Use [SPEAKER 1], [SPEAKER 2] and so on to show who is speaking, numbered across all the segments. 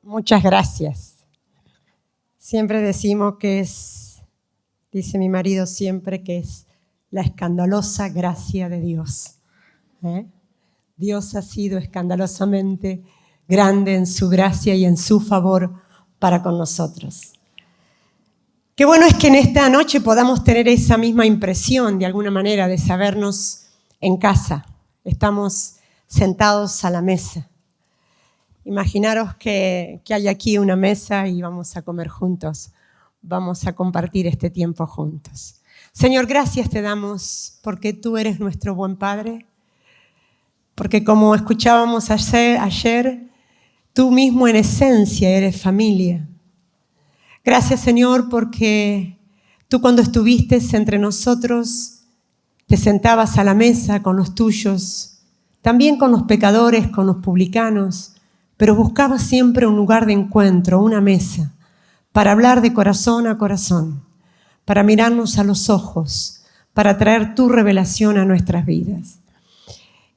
[SPEAKER 1] Muchas gracias. Siempre decimos que dice mi marido siempre, que es la escandalosa gracia de Dios. Dios ha sido escandalosamente grande en su gracia y en su favor para con nosotros. Qué bueno es que en esta noche podamos tener esa misma impresión, de alguna manera, de sabernos en casa. Estamos sentados a la mesa. Imaginaros que hay aquí una mesa y vamos a comer juntos. Vamos a compartir este tiempo juntos. Señor, gracias te damos porque tú eres nuestro buen Padre. Porque como escuchábamos ayer, tú mismo en esencia eres familia. Gracias, Señor, porque tú cuando estuviste entre nosotros te sentabas a la mesa con los tuyos, también con los pecadores, con los publicanos, pero buscabas siempre un lugar de encuentro, una mesa, para hablar de corazón a corazón, para mirarnos a los ojos, para traer tu revelación a nuestras vidas.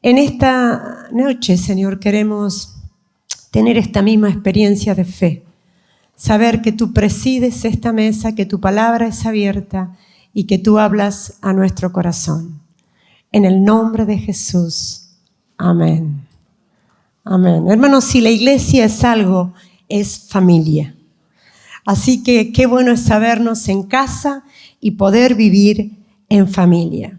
[SPEAKER 1] En esta noche, Señor, queremos tener esta misma experiencia de fe, saber que tú presides esta mesa, que tu palabra es abierta y que tú hablas a nuestro corazón. En el nombre de Jesús. Amén. Amén. Hermanos, si la iglesia es algo, es familia. Así que qué bueno es sabernos en casa y poder vivir en familia.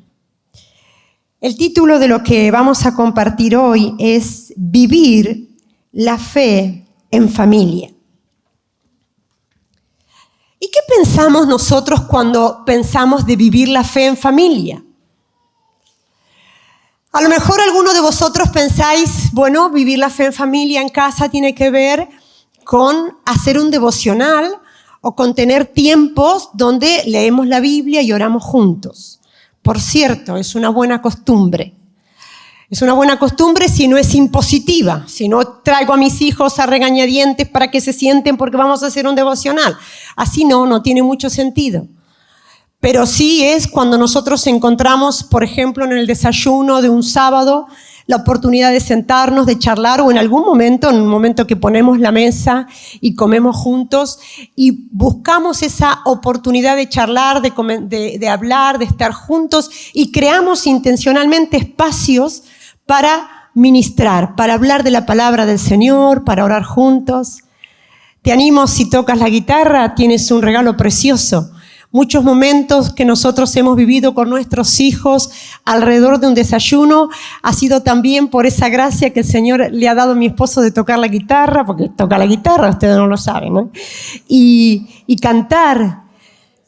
[SPEAKER 1] El título de lo que vamos a compartir hoy es Vivir la fe en familia. ¿Y qué pensamos nosotros cuando pensamos de vivir la fe en familia? A lo mejor algunos de vosotros pensáis, bueno, vivir la fe en familia en casa tiene que ver con hacer un devocional o con tener tiempos donde leemos la Biblia y oramos juntos. Por cierto, es una buena costumbre. Es una buena costumbre si no es impositiva, si no traigo a mis hijos a regañadientes para que se sienten porque vamos a hacer un devocional. Así no tiene mucho sentido. Pero sí es cuando nosotros encontramos, por ejemplo, en el desayuno de un sábado, la oportunidad de sentarnos, de charlar, o en un momento que ponemos la mesa y comemos juntos y buscamos esa oportunidad de charlar, de hablar, de estar juntos y creamos intencionalmente espacios para ministrar, para hablar de la palabra del Señor, para orar juntos. Te animo, si tocas la guitarra, tienes un regalo precioso. Muchos momentos que nosotros hemos vivido con nuestros hijos alrededor de un desayuno ha sido también por esa gracia que el Señor le ha dado a mi esposo de tocar la guitarra, porque toca la guitarra, ustedes no lo saben, ¿no? Y cantar.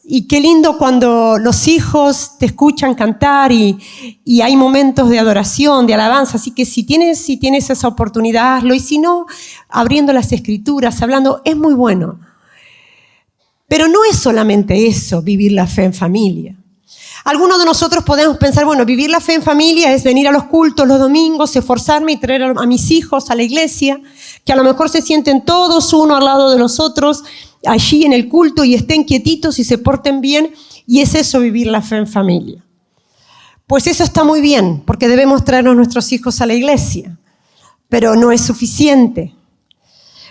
[SPEAKER 1] Y qué lindo cuando los hijos te escuchan cantar y hay momentos de adoración, de alabanza. Así que si tienes esa oportunidad, hazlo. Y si no, abriendo las Escrituras, hablando, es muy bueno. Pero no es solamente eso, vivir la fe en familia. Algunos de nosotros podemos pensar, bueno, vivir la fe en familia es venir a los cultos los domingos, esforzarme y traer a mis hijos a la iglesia, que a lo mejor se sienten todos uno al lado de los otros allí en el culto y estén quietitos y se porten bien, y es eso vivir la fe en familia. Pues eso está muy bien, porque debemos traernos nuestros hijos a la iglesia, pero no es suficiente.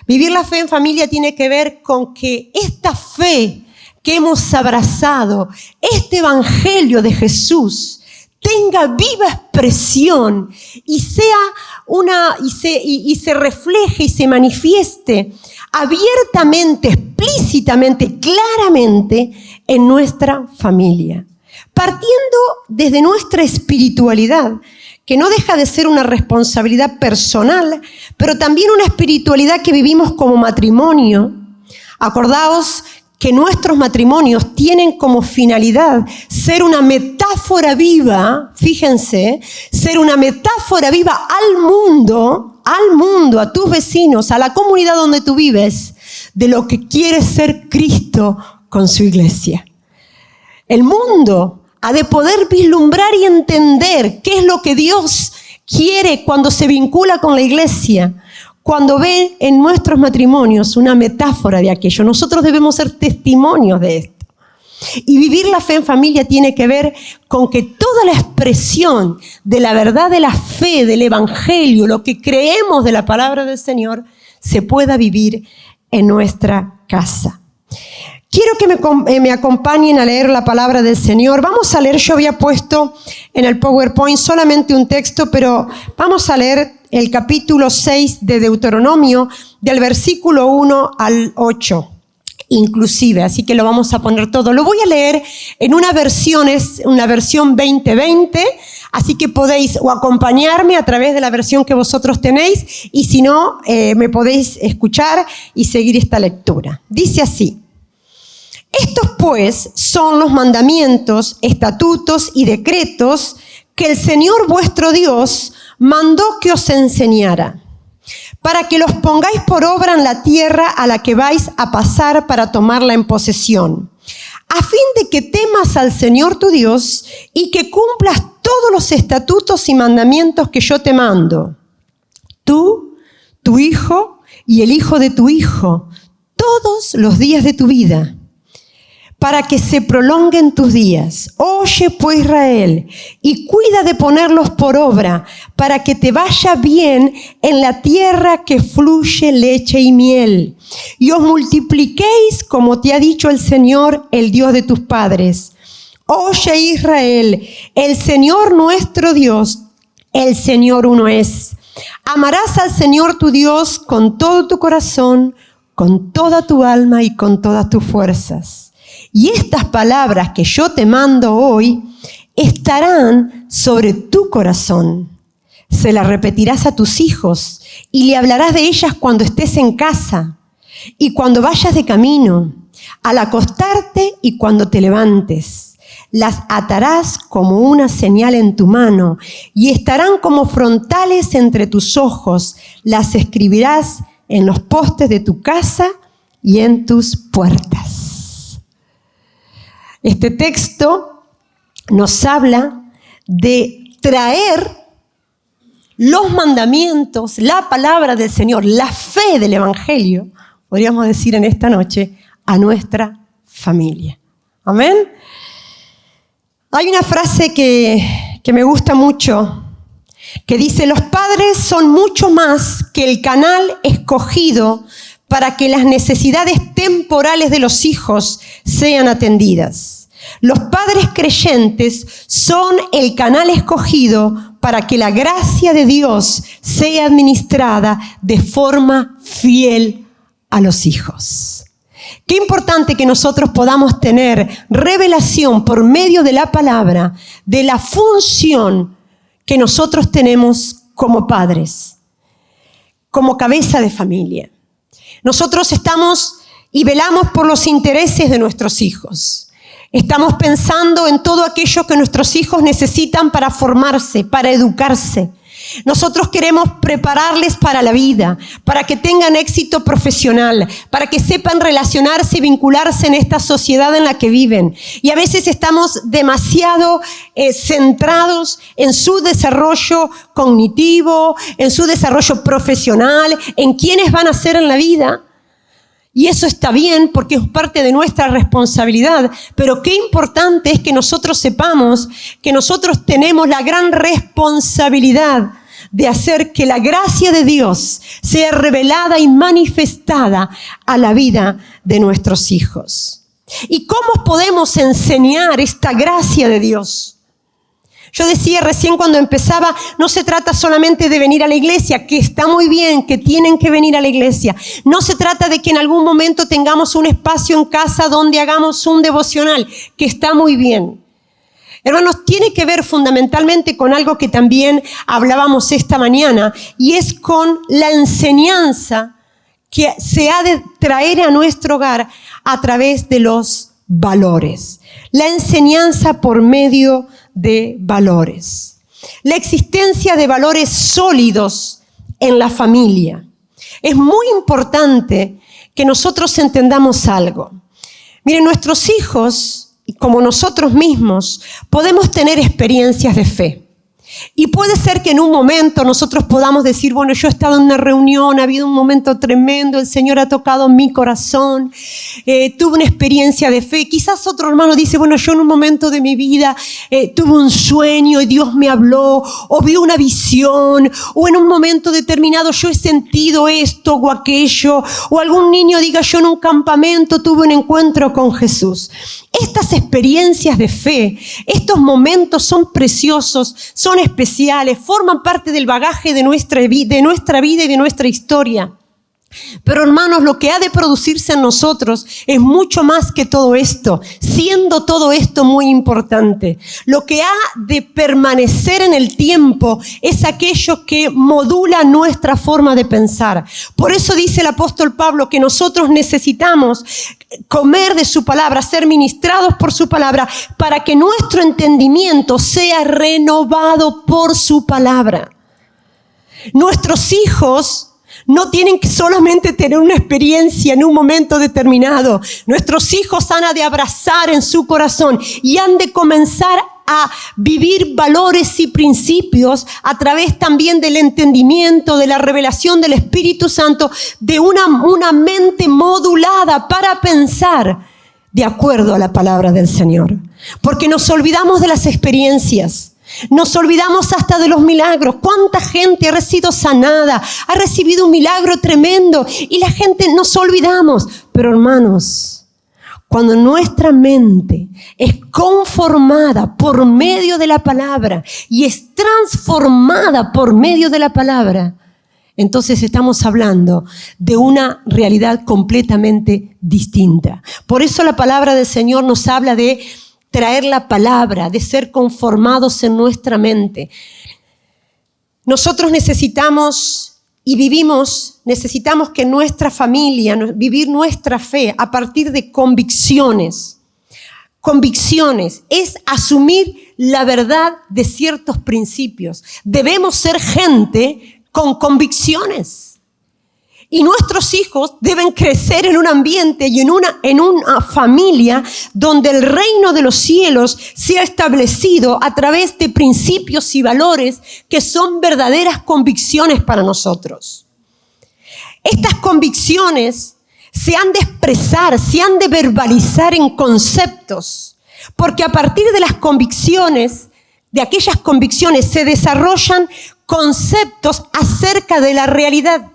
[SPEAKER 1] Vivir la fe en familia tiene que ver con que esta fe que hemos abrazado, este evangelio de Jesús, tenga viva expresión y se refleje y se manifieste abiertamente, explícitamente, claramente en nuestra familia. Partiendo desde nuestra espiritualidad, que no deja de ser una responsabilidad personal, pero también una espiritualidad que vivimos como matrimonio. Acordaos que nuestros matrimonios tienen como finalidad ser una metáfora viva, fíjense, ser una metáfora viva al mundo, a tus vecinos, a la comunidad donde tú vives, de lo que quiere ser Cristo con su iglesia. El mundo ha de poder vislumbrar y entender qué es lo que Dios quiere cuando se vincula con la iglesia, cuando ve en nuestros matrimonios una metáfora de aquello. Nosotros debemos ser testimonios de esto. Y vivir la fe en familia tiene que ver con que toda la expresión de la verdad de la fe, del evangelio, lo que creemos de la palabra del Señor, se pueda vivir en nuestra casa. Quiero que me acompañen a leer la palabra del Señor. Vamos a leer, yo había puesto en el PowerPoint solamente un texto, pero vamos a leer el capítulo 6 de Deuteronomio, del versículo 1 al 8. Inclusive, así que lo vamos a poner todo. Lo voy a leer en una versión, es una versión 2020, así que podéis o acompañarme a través de la versión que vosotros tenéis, y si no, me podéis escuchar y seguir esta lectura. Dice así: estos pues son los mandamientos, estatutos y decretos que el Señor vuestro Dios mandó que os enseñara, para que los pongáis por obra en la tierra a la que vais a pasar para tomarla en posesión, a fin de que temas al Señor tu Dios y que cumplas todos los estatutos y mandamientos que yo te mando, tú, tu hijo y el hijo de tu hijo, todos los días de tu vida, para que se prolonguen tus días. Oye pues, Israel, y cuida de ponerlos por obra, para que te vaya bien en la tierra que fluye leche y miel, y os multipliquéis como te ha dicho el Señor, el Dios de tus padres. Oye, Israel, el Señor nuestro Dios, el Señor uno es. Amarás al Señor tu Dios con todo tu corazón, con toda tu alma y con todas tus fuerzas. Y estas palabras que yo te mando hoy estarán sobre tu corazón. Se las repetirás a tus hijos y le hablarás de ellas cuando estés en casa y cuando vayas de camino, al acostarte y cuando te levantes. Las atarás como una señal en tu mano y estarán como frontales entre tus ojos. Las escribirás en los postes de tu casa y en tus puertas. Este texto nos habla de traer los mandamientos, la palabra del Señor, la fe del Evangelio, podríamos decir en esta noche, a nuestra familia. Amén. Hay una frase que me gusta mucho, que dice: los padres son mucho más que el canal escogido para que las necesidades temporales de los hijos sean atendidas. Los padres creyentes son el canal escogido para que la gracia de Dios sea administrada de forma fiel a los hijos. Qué importante que nosotros podamos tener revelación por medio de la palabra de la función que nosotros tenemos como padres, como cabeza de familia. Nosotros estamos y velamos por los intereses de nuestros hijos. Estamos pensando en todo aquello que nuestros hijos necesitan para formarse, para educarse. Nosotros queremos prepararles para la vida, para que tengan éxito profesional, para que sepan relacionarse y vincularse en esta sociedad en la que viven. Y a veces estamos demasiado centrados en su desarrollo cognitivo, en su desarrollo profesional, en quiénes van a ser en la vida. Y eso está bien porque es parte de nuestra responsabilidad, pero qué importante es que nosotros sepamos que nosotros tenemos la gran responsabilidad de hacer que la gracia de Dios sea revelada y manifestada a la vida de nuestros hijos. ¿Y cómo podemos enseñar esta gracia de Dios? Yo decía recién cuando empezaba, no se trata solamente de venir a la iglesia, que está muy bien, que tienen que venir a la iglesia. No se trata de que en algún momento tengamos un espacio en casa donde hagamos un devocional, que está muy bien. Hermanos, tiene que ver fundamentalmente con algo que también hablábamos esta mañana, y es con la enseñanza que se ha de traer a nuestro hogar a través de los valores. La enseñanza por medio de valores. La existencia de valores sólidos en la familia. Es muy importante que nosotros entendamos algo. Miren, nuestros hijos, como nosotros mismos, podemos tener experiencias de fe. Y puede ser que en un momento nosotros podamos decir, bueno, yo he estado en una reunión, ha habido un momento tremendo, el Señor ha tocado mi corazón, tuve una experiencia de fe. Quizás otro hermano dice, bueno, yo en un momento de mi vida tuve un sueño y Dios me habló, o vi una visión, o en un momento determinado yo he sentido esto o aquello, o algún niño diga, yo en un campamento tuve un encuentro con Jesús. Estas experiencias de fe, estos momentos son preciosos, son especiales, forman parte del bagaje de nuestra vida y de nuestra historia. Pero hermanos, lo que ha de producirse en nosotros es mucho más que todo esto, siendo todo esto muy importante. Lo que ha de permanecer en el tiempo es aquello que modula nuestra forma de pensar. Por eso dice el apóstol Pablo que nosotros necesitamos comer de su palabra, ser ministrados por su palabra, para que nuestro entendimiento sea renovado por su palabra. Nuestros hijos no tienen que solamente tener una experiencia en un momento determinado. Nuestros hijos han de abrazar en su corazón y han de comenzar a vivir valores y principios a través también del entendimiento, de la revelación del Espíritu Santo, de una mente modulada para pensar de acuerdo a la palabra del Señor. Porque nos olvidamos de las experiencias. Nos olvidamos hasta de los milagros. ¿Cuánta gente ha sido sanada? Ha recibido un milagro tremendo y la gente nos olvidamos. Pero hermanos, cuando nuestra mente es conformada por medio de la palabra y es transformada por medio de la palabra, entonces estamos hablando de una realidad completamente distinta. Por eso la palabra del Señor nos habla de traer la palabra, de ser conformados en nuestra mente. Nosotros necesitamos que nuestra familia, vivir nuestra fe a partir de convicciones. Convicciones es asumir la verdad de ciertos principios. Debemos ser gente con convicciones. Y nuestros hijos deben crecer en un ambiente y en una familia donde el reino de los cielos sea establecido a través de principios y valores que son verdaderas convicciones para nosotros. Estas convicciones se han de expresar, se han de verbalizar en conceptos, porque a partir de las convicciones, de aquellas convicciones, se desarrollan conceptos acerca de la realidad.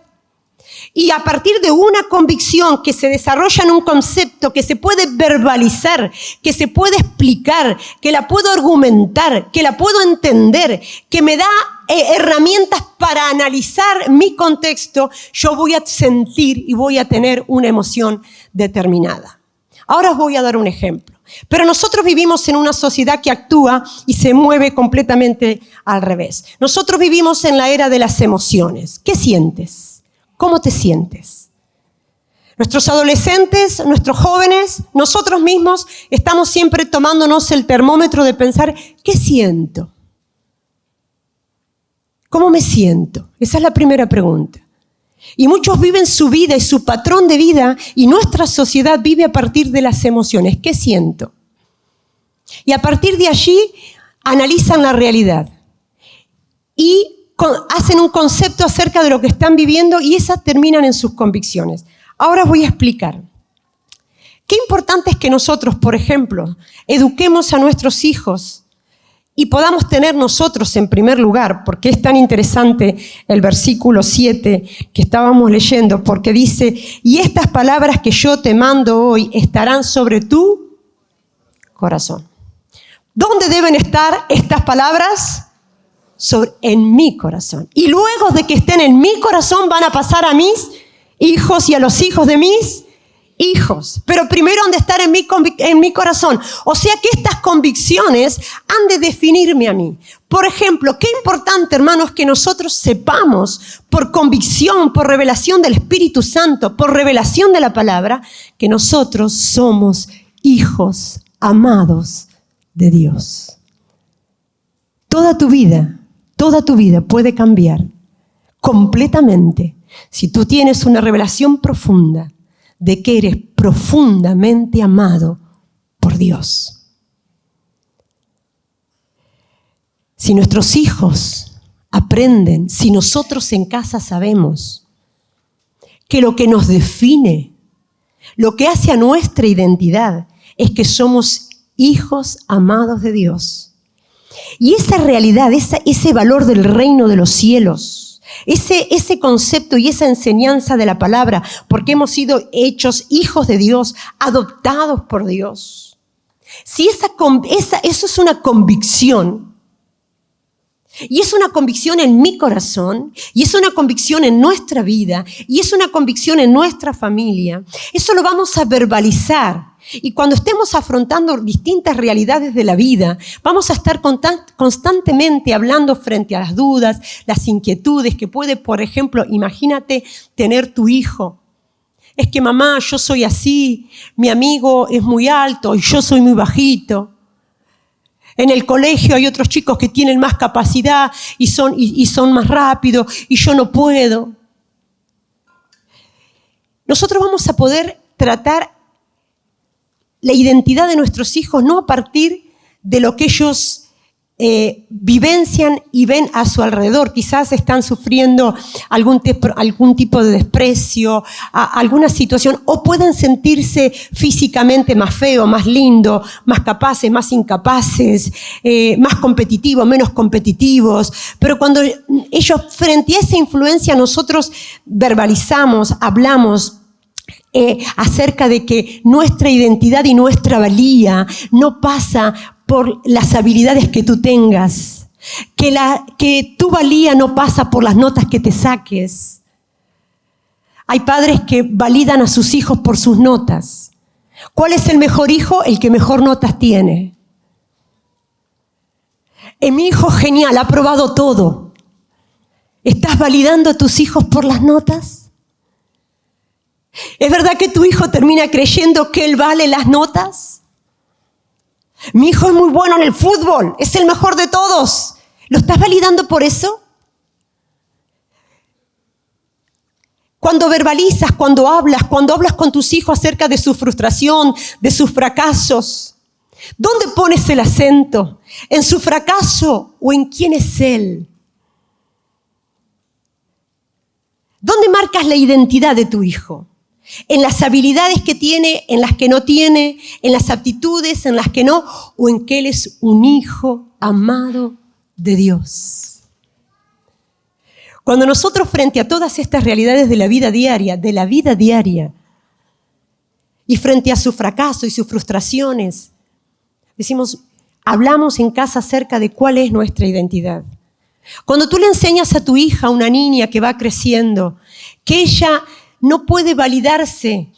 [SPEAKER 1] Y a partir de una convicción que se desarrolla en un concepto que se puede verbalizar, que se puede explicar, que la puedo argumentar, que la puedo entender, que me da herramientas para analizar mi contexto, yo voy a sentir y voy a tener una emoción determinada. Ahora os voy a dar un ejemplo. Pero nosotros vivimos en una sociedad que actúa y se mueve completamente al revés. Nosotros vivimos en la era de las emociones. ¿Qué sientes? ¿Cómo te sientes? Nuestros adolescentes, nuestros jóvenes, nosotros mismos estamos siempre tomándonos el termómetro de pensar, ¿qué siento? ¿Cómo me siento? Esa es la primera pregunta. Y muchos viven su vida y su patrón de vida y nuestra sociedad vive a partir de las emociones. ¿Qué siento? Y a partir de allí analizan la realidad y hacen un concepto acerca de lo que están viviendo y esas terminan en sus convicciones. Ahora os voy a explicar. Qué importante es que nosotros, por ejemplo, eduquemos a nuestros hijos y podamos tener nosotros en primer lugar, porque es tan interesante el versículo 7 que estábamos leyendo, porque dice, y estas palabras que yo te mando hoy estarán sobre tu corazón. ¿Dónde deben estar estas palabras? En mi corazón. Y luego de que estén en mi corazón van a pasar a mis hijos y a los hijos de mis hijos. Pero primero han de estar en mi corazón. O sea que estas convicciones han de definirme a mí. Por ejemplo, qué importante, hermanos, que nosotros sepamos por convicción, por revelación del Espíritu Santo, por revelación de la palabra, que nosotros somos hijos amados de Dios. Toda tu vida puede cambiar completamente si tú tienes una revelación profunda de que eres profundamente amado por Dios. Si nuestros hijos aprenden, si nosotros en casa sabemos que lo que nos define, lo que hace a nuestra identidad, es que somos hijos amados de Dios. Y esa realidad, ese valor del reino de los cielos, ese concepto y esa enseñanza de la palabra, porque hemos sido hechos hijos de Dios, adoptados por Dios. Si eso es una convicción, y es una convicción en mi corazón, y es una convicción en nuestra vida, y es una convicción en nuestra familia, eso lo vamos a verbalizar. Y cuando estemos afrontando distintas realidades de la vida, vamos a estar constantemente hablando frente a las dudas, las inquietudes que puede, por ejemplo, imagínate tener tu hijo. Es que mamá, yo soy así, mi amigo es muy alto y yo soy muy bajito. En el colegio hay otros chicos que tienen más capacidad y son más rápidos y yo no puedo. Nosotros vamos a poder tratar la identidad de nuestros hijos no a partir de lo que ellos vivencian y ven a su alrededor. Quizás están sufriendo algún tipo de desprecio, alguna situación, o pueden sentirse físicamente más feos, más lindos, más capaces, más incapaces, más competitivos, menos competitivos. Pero cuando ellos, frente a esa influencia, nosotros verbalizamos, hablamos, acerca de que nuestra identidad y nuestra valía no pasa por las habilidades que tú tengas, que tu valía no pasa por las notas que te saques. Hay padres que validan a sus hijos por sus notas. ¿Cuál es el mejor hijo? El que mejor notas tiene. Mi hijo genial, ha aprobado todo. ¿Estás validando a tus hijos por las notas? ¿Es verdad que tu hijo termina creyendo que él vale las notas? Mi hijo es muy bueno en el fútbol, es el mejor de todos. ¿Lo estás validando por eso? Cuando verbalizas, cuando hablas con tus hijos acerca de su frustración, de sus fracasos, ¿dónde pones el acento? ¿En su fracaso o en quién es él? ¿Dónde marcas la identidad de tu hijo? ¿En las habilidades que tiene, en las que no tiene, en las aptitudes, en las que no, o en que él es un hijo amado de Dios? Cuando nosotros, frente a todas estas realidades de la vida diaria, y frente a su fracaso y sus frustraciones, hablamos en casa acerca de cuál es nuestra identidad. Cuando tú le enseñas a tu hija, a una niña que va creciendo, que ella no puede validarse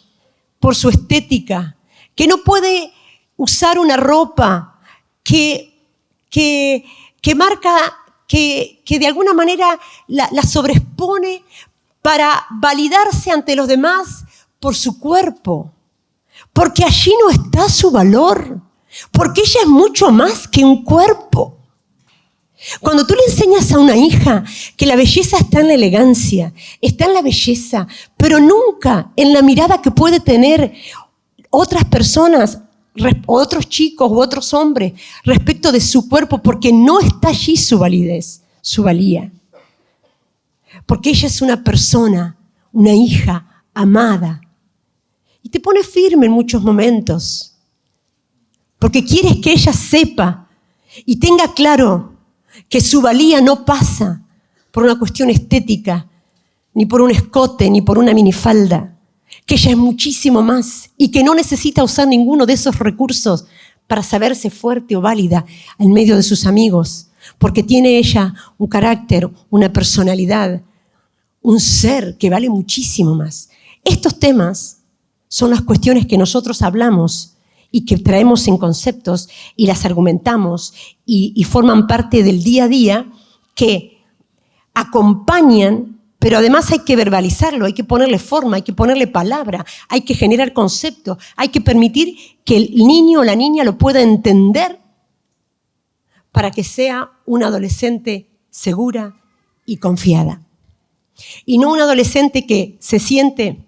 [SPEAKER 1] por su estética, que no puede usar una ropa que marca, que de alguna manera la sobreexpone para validarse ante los demás por su cuerpo, porque allí no está su valor, porque ella es mucho más que un cuerpo. Cuando tú le enseñas a una hija que la belleza está en la elegancia, está en la belleza, pero nunca en la mirada que puede tener otras personas, otros chicos u otros hombres respecto de su cuerpo, porque no está allí su validez, su valía. Porque ella es una persona, una hija amada. Y te pone firme en muchos momentos, porque quieres que ella sepa y tenga claro que su valía no pasa por una cuestión estética, ni por un escote, ni por una minifalda, que ella es muchísimo más y que no necesita usar ninguno de esos recursos para saberse fuerte o válida en medio de sus amigos, porque tiene ella un carácter, una personalidad, un ser que vale muchísimo más. Estos temas son las cuestiones que nosotros hablamos y que traemos en conceptos y las argumentamos y forman parte del día a día, que acompañan, pero además hay que verbalizarlo, hay que ponerle forma, hay que ponerle palabra, hay que generar conceptos, hay que permitir que el niño o la niña lo pueda entender para que sea una adolescente segura y confiada. Y no un adolescente que se siente,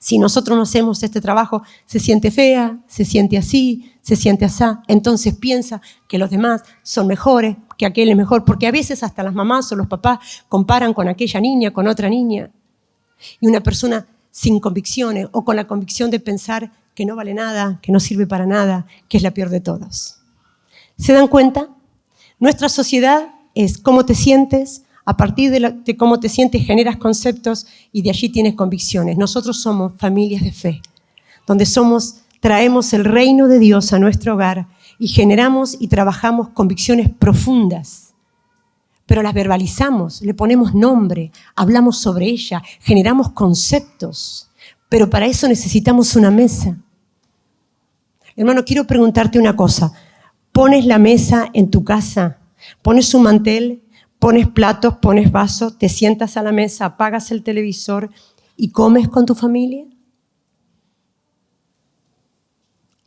[SPEAKER 1] si nosotros no hacemos este trabajo, se siente fea, se siente así, se siente asá, entonces piensa que los demás son mejores, que aquel es mejor, porque a veces hasta las mamás o los papás comparan con aquella niña, con otra niña. Y una persona sin convicciones o con la convicción de pensar que no vale nada, que no sirve para nada, que es la peor de todos. ¿Se dan cuenta? Nuestra sociedad es cómo te sientes, a partir de cómo te sientes generas conceptos y de allí tienes convicciones. Nosotros somos familias de fe, donde traemos el reino de Dios a nuestro hogar y generamos y trabajamos convicciones profundas, pero las verbalizamos, le ponemos nombre, hablamos sobre ella, generamos conceptos, pero para eso necesitamos una mesa. Hermano, quiero preguntarte una cosa. ¿Pones la mesa en tu casa? ¿Pones un mantel? ¿Pones platos? ¿Pones vasos? ¿Te sientas a la mesa? ¿Apagas el televisor y comes con tu familia?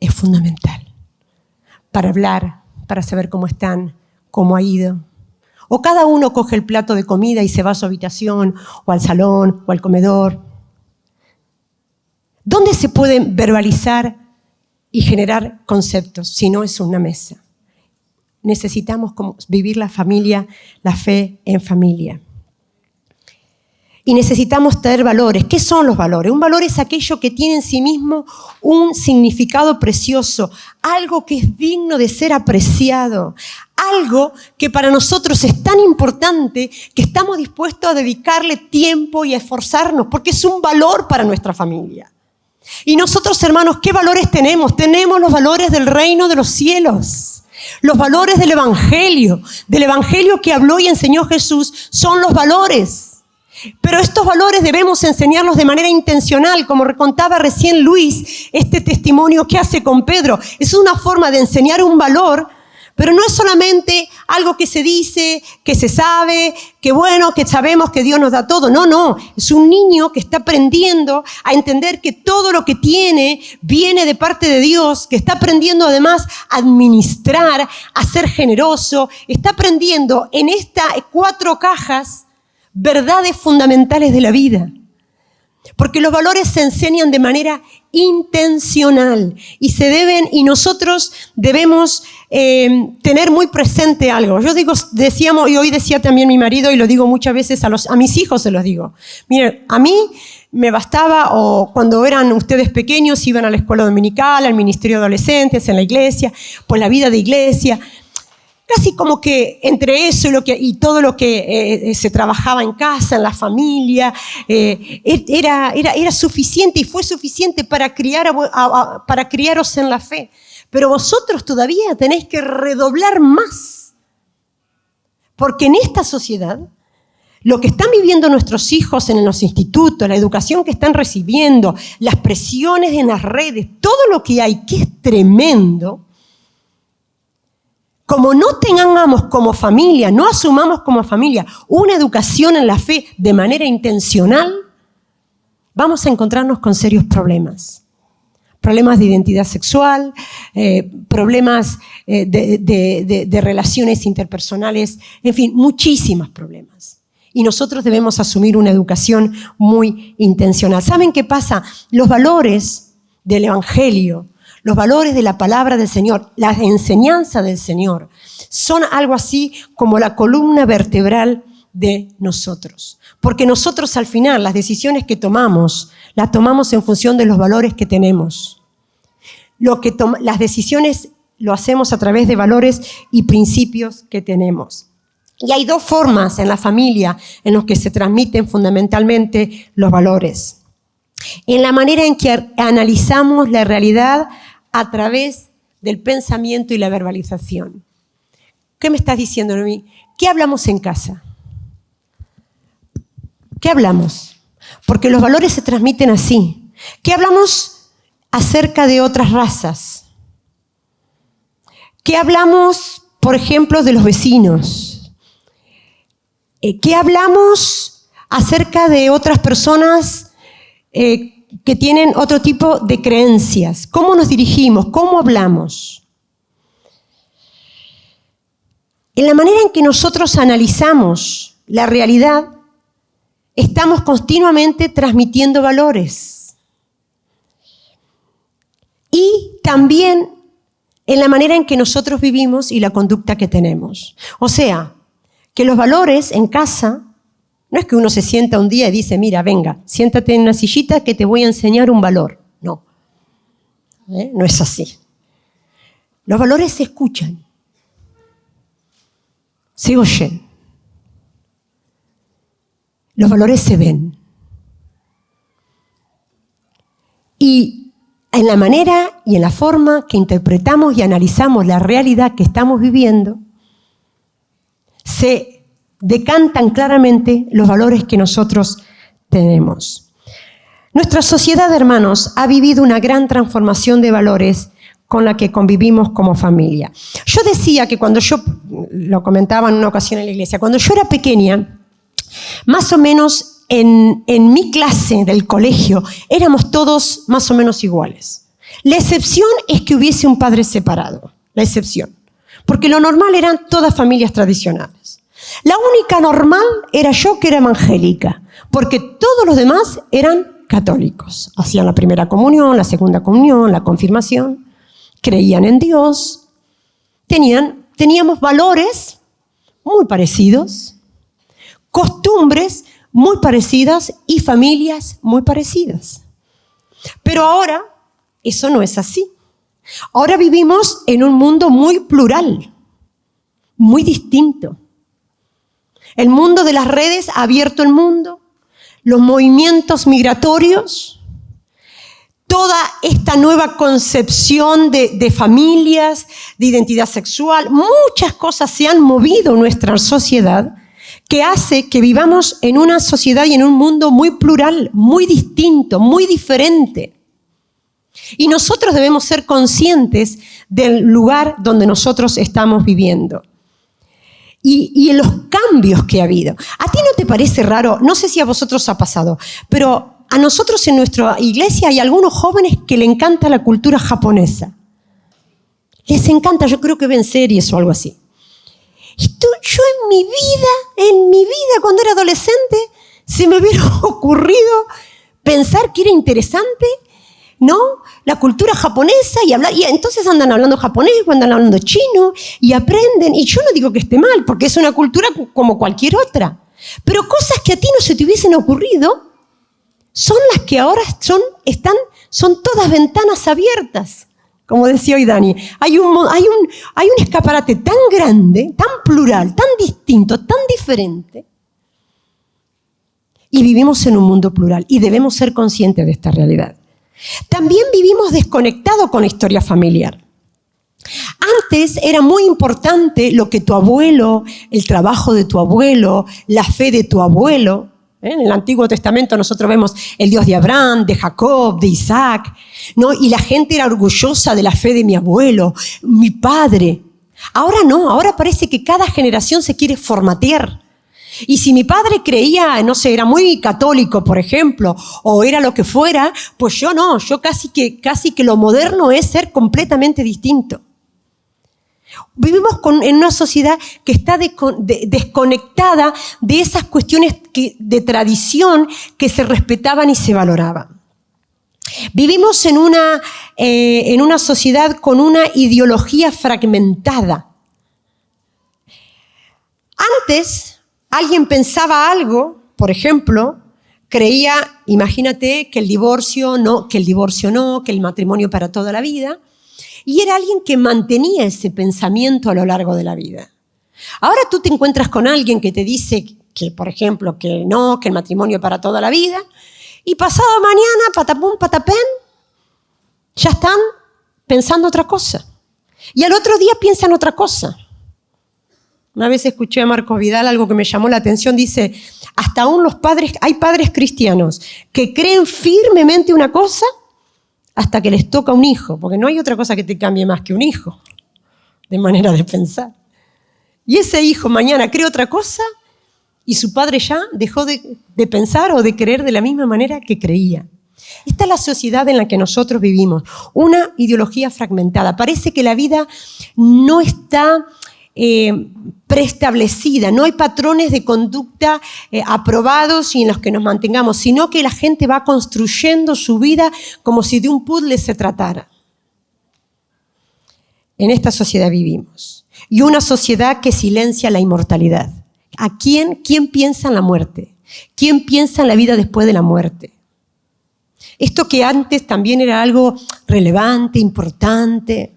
[SPEAKER 1] Es fundamental para hablar, para saber cómo están, cómo ha ido. O cada uno coge el plato de comida y se va a su habitación, o al salón, o al comedor. ¿Dónde se pueden verbalizar y generar conceptos si no es una mesa? Necesitamos vivir la familia, la fe en familia. Y necesitamos tener valores. ¿Qué son los valores? Un valor es aquello que tiene en sí mismo un significado precioso, algo que es digno de ser apreciado, algo que para nosotros es tan importante que estamos dispuestos a dedicarle tiempo y a esforzarnos, porque es un valor para nuestra familia. Y nosotros, hermanos, ¿qué valores tenemos? Tenemos los valores del reino de los cielos. Los valores del evangelio que habló y enseñó Jesús, son los valores. Pero estos valores debemos enseñarlos de manera intencional, como contaba recién Luis, este testimonio que hace con Pedro. Es una forma de enseñar un valor, pero no es solamente algo que se dice, que se sabe, que bueno, que sabemos que Dios nos da todo. No, es un niño que está aprendiendo a entender que todo lo que tiene viene de parte de Dios, que está aprendiendo además a administrar, a ser generoso, está aprendiendo en estas 4 cajas verdades fundamentales de la vida. Porque los valores se enseñan de manera intencional y nosotros debemos tener muy presente algo. Decíamos, y hoy decía también mi marido, y lo digo muchas veces a mis hijos se los digo. Miren, a mí me bastaba, o cuando eran ustedes pequeños, iban a la escuela dominical, al ministerio de adolescentes, en la iglesia, pues la vida de iglesia. Casi como que entre eso y todo lo que se trabajaba en casa, en la familia, era suficiente y fue suficiente para criaros en la fe. Pero vosotros todavía tenéis que redoblar más. Porque en esta sociedad, lo que están viviendo nuestros hijos en los institutos, la educación que están recibiendo, las presiones en las redes, todo lo que hay, que es tremendo. Como no tengamos como familia, no asumamos como familia una educación en la fe de manera intencional, vamos a encontrarnos con serios problemas. Problemas de identidad sexual, problemas de relaciones interpersonales, en fin, muchísimos problemas. Y nosotros debemos asumir una educación muy intencional. ¿Saben qué pasa? Los valores del evangelio, los valores de la palabra del Señor, la enseñanza del Señor, son algo así como la columna vertebral de nosotros. Porque nosotros al final las decisiones las tomamos en función de los valores que tenemos. Las decisiones lo hacemos a través de valores y principios que tenemos. Y hay 2 formas en la familia en las que se transmiten fundamentalmente los valores. En la manera en que analizamos la realidad a través del pensamiento y la verbalización. ¿Qué me estás diciendo, Noemí? ¿Qué hablamos en casa? ¿Qué hablamos? Porque los valores se transmiten así. ¿Qué hablamos acerca de otras razas? ¿Qué hablamos, por ejemplo, de los vecinos? ¿Qué hablamos acerca de otras personas que tienen otro tipo de creencias? ¿Cómo nos dirigimos? ¿Cómo hablamos? En la manera en que nosotros analizamos la realidad, estamos continuamente transmitiendo valores. Y también en la manera en que nosotros vivimos y la conducta que tenemos. O sea, que los valores en casa, no es que uno se sienta un día y dice, mira, venga, siéntate en una sillita que te voy a enseñar un valor. No, no es así. Los valores se escuchan, se oyen. Los valores se ven. Y en la manera y en la forma que interpretamos y analizamos la realidad que estamos viviendo, se decantan claramente los valores que nosotros tenemos. Nuestra sociedad, hermanos, ha vivido una gran transformación de valores con la que convivimos como familia. Yo decía que cuando yo, lo comentaba en una ocasión en la iglesia, cuando yo era pequeña, más o menos en mi clase del colegio éramos todos más o menos iguales. La excepción es que hubiese un padre separado, la excepción. Porque lo normal eran todas familias tradicionales. La única normal era yo, que era evangélica, porque todos los demás eran católicos. Hacían la primera comunión, la segunda comunión, la confirmación, creían en Dios, teníamos valores muy parecidos, costumbres muy parecidas y familias muy parecidas. Pero ahora eso no es así. Ahora vivimos en un mundo muy plural, muy distinto. El mundo de las redes ha abierto el mundo, los movimientos migratorios, toda esta nueva concepción de familias, de identidad sexual, muchas cosas se han movido en nuestra sociedad que hace que vivamos en una sociedad y en un mundo muy plural, muy distinto, muy diferente. Y nosotros debemos ser conscientes del lugar donde nosotros estamos viviendo. Y en los cambios que ha habido. ¿A ti no te parece raro? No sé si a vosotros ha pasado, pero a nosotros en nuestra iglesia hay algunos jóvenes que le encanta la cultura japonesa. Les encanta, yo creo que ven series o algo así. Y yo en mi vida, cuando era adolescente, se me hubiera ocurrido pensar que era interesante, ¿no? La cultura japonesa y entonces andan hablando japonés, andan hablando chino y aprenden. Y yo no digo que esté mal, porque es una cultura como cualquier otra. Pero cosas que a ti no se te hubiesen ocurrido son las que ahora son todas ventanas abiertas. Como decía hoy Dani, hay un escaparate tan grande, tan plural, tan distinto, tan diferente. Y vivimos en un mundo plural y debemos ser conscientes de esta realidad. También vivimos desconectados con la historia familiar. Antes era muy importante lo que tu abuelo, el trabajo de tu abuelo, la fe de tu abuelo. En el Antiguo Testamento nosotros vemos el Dios de Abraham, de Jacob, de Isaac, ¿no? Y la gente era orgullosa de la fe de mi abuelo, mi padre. Ahora no, ahora parece que cada generación se quiere formatear. Y si mi padre creía, no sé, era muy católico, por ejemplo, o era lo que fuera, pues yo no, yo casi que lo moderno es ser completamente distinto. Vivimos en una sociedad que está desconectada de esas cuestiones de tradición que se respetaban y se valoraban. Vivimos en una sociedad con una ideología fragmentada. Antes, alguien pensaba algo, por ejemplo, creía, imagínate, que el divorcio no, que el matrimonio para toda la vida. Y era alguien que mantenía ese pensamiento a lo largo de la vida. Ahora tú te encuentras con alguien que te dice que, por ejemplo, que no, que el matrimonio para toda la vida, y pasado mañana, patapum, patapén, ya están pensando otra cosa. Y al otro día piensan otra cosa. Una vez escuché a Marcos Vidal algo que me llamó la atención, dice, hasta aún hay padres cristianos que creen firmemente una cosa hasta que les toca un hijo, porque no hay otra cosa que te cambie más que un hijo, de manera de pensar. Y ese hijo mañana cree otra cosa y su padre ya dejó de pensar o de creer de la misma manera que creía. Esta es la sociedad en la que nosotros vivimos, una ideología fragmentada. Parece que la vida no está preestablecida, no hay patrones de conducta aprobados y en los que nos mantengamos, sino que la gente va construyendo su vida como si de un puzzle se tratara. en esta sociedad vivimos. Y una sociedad que silencia la inmortalidad. ¿Quién piensa en la muerte? ¿Quién piensa en la vida después de la muerte? Esto que antes también era algo relevante, importante.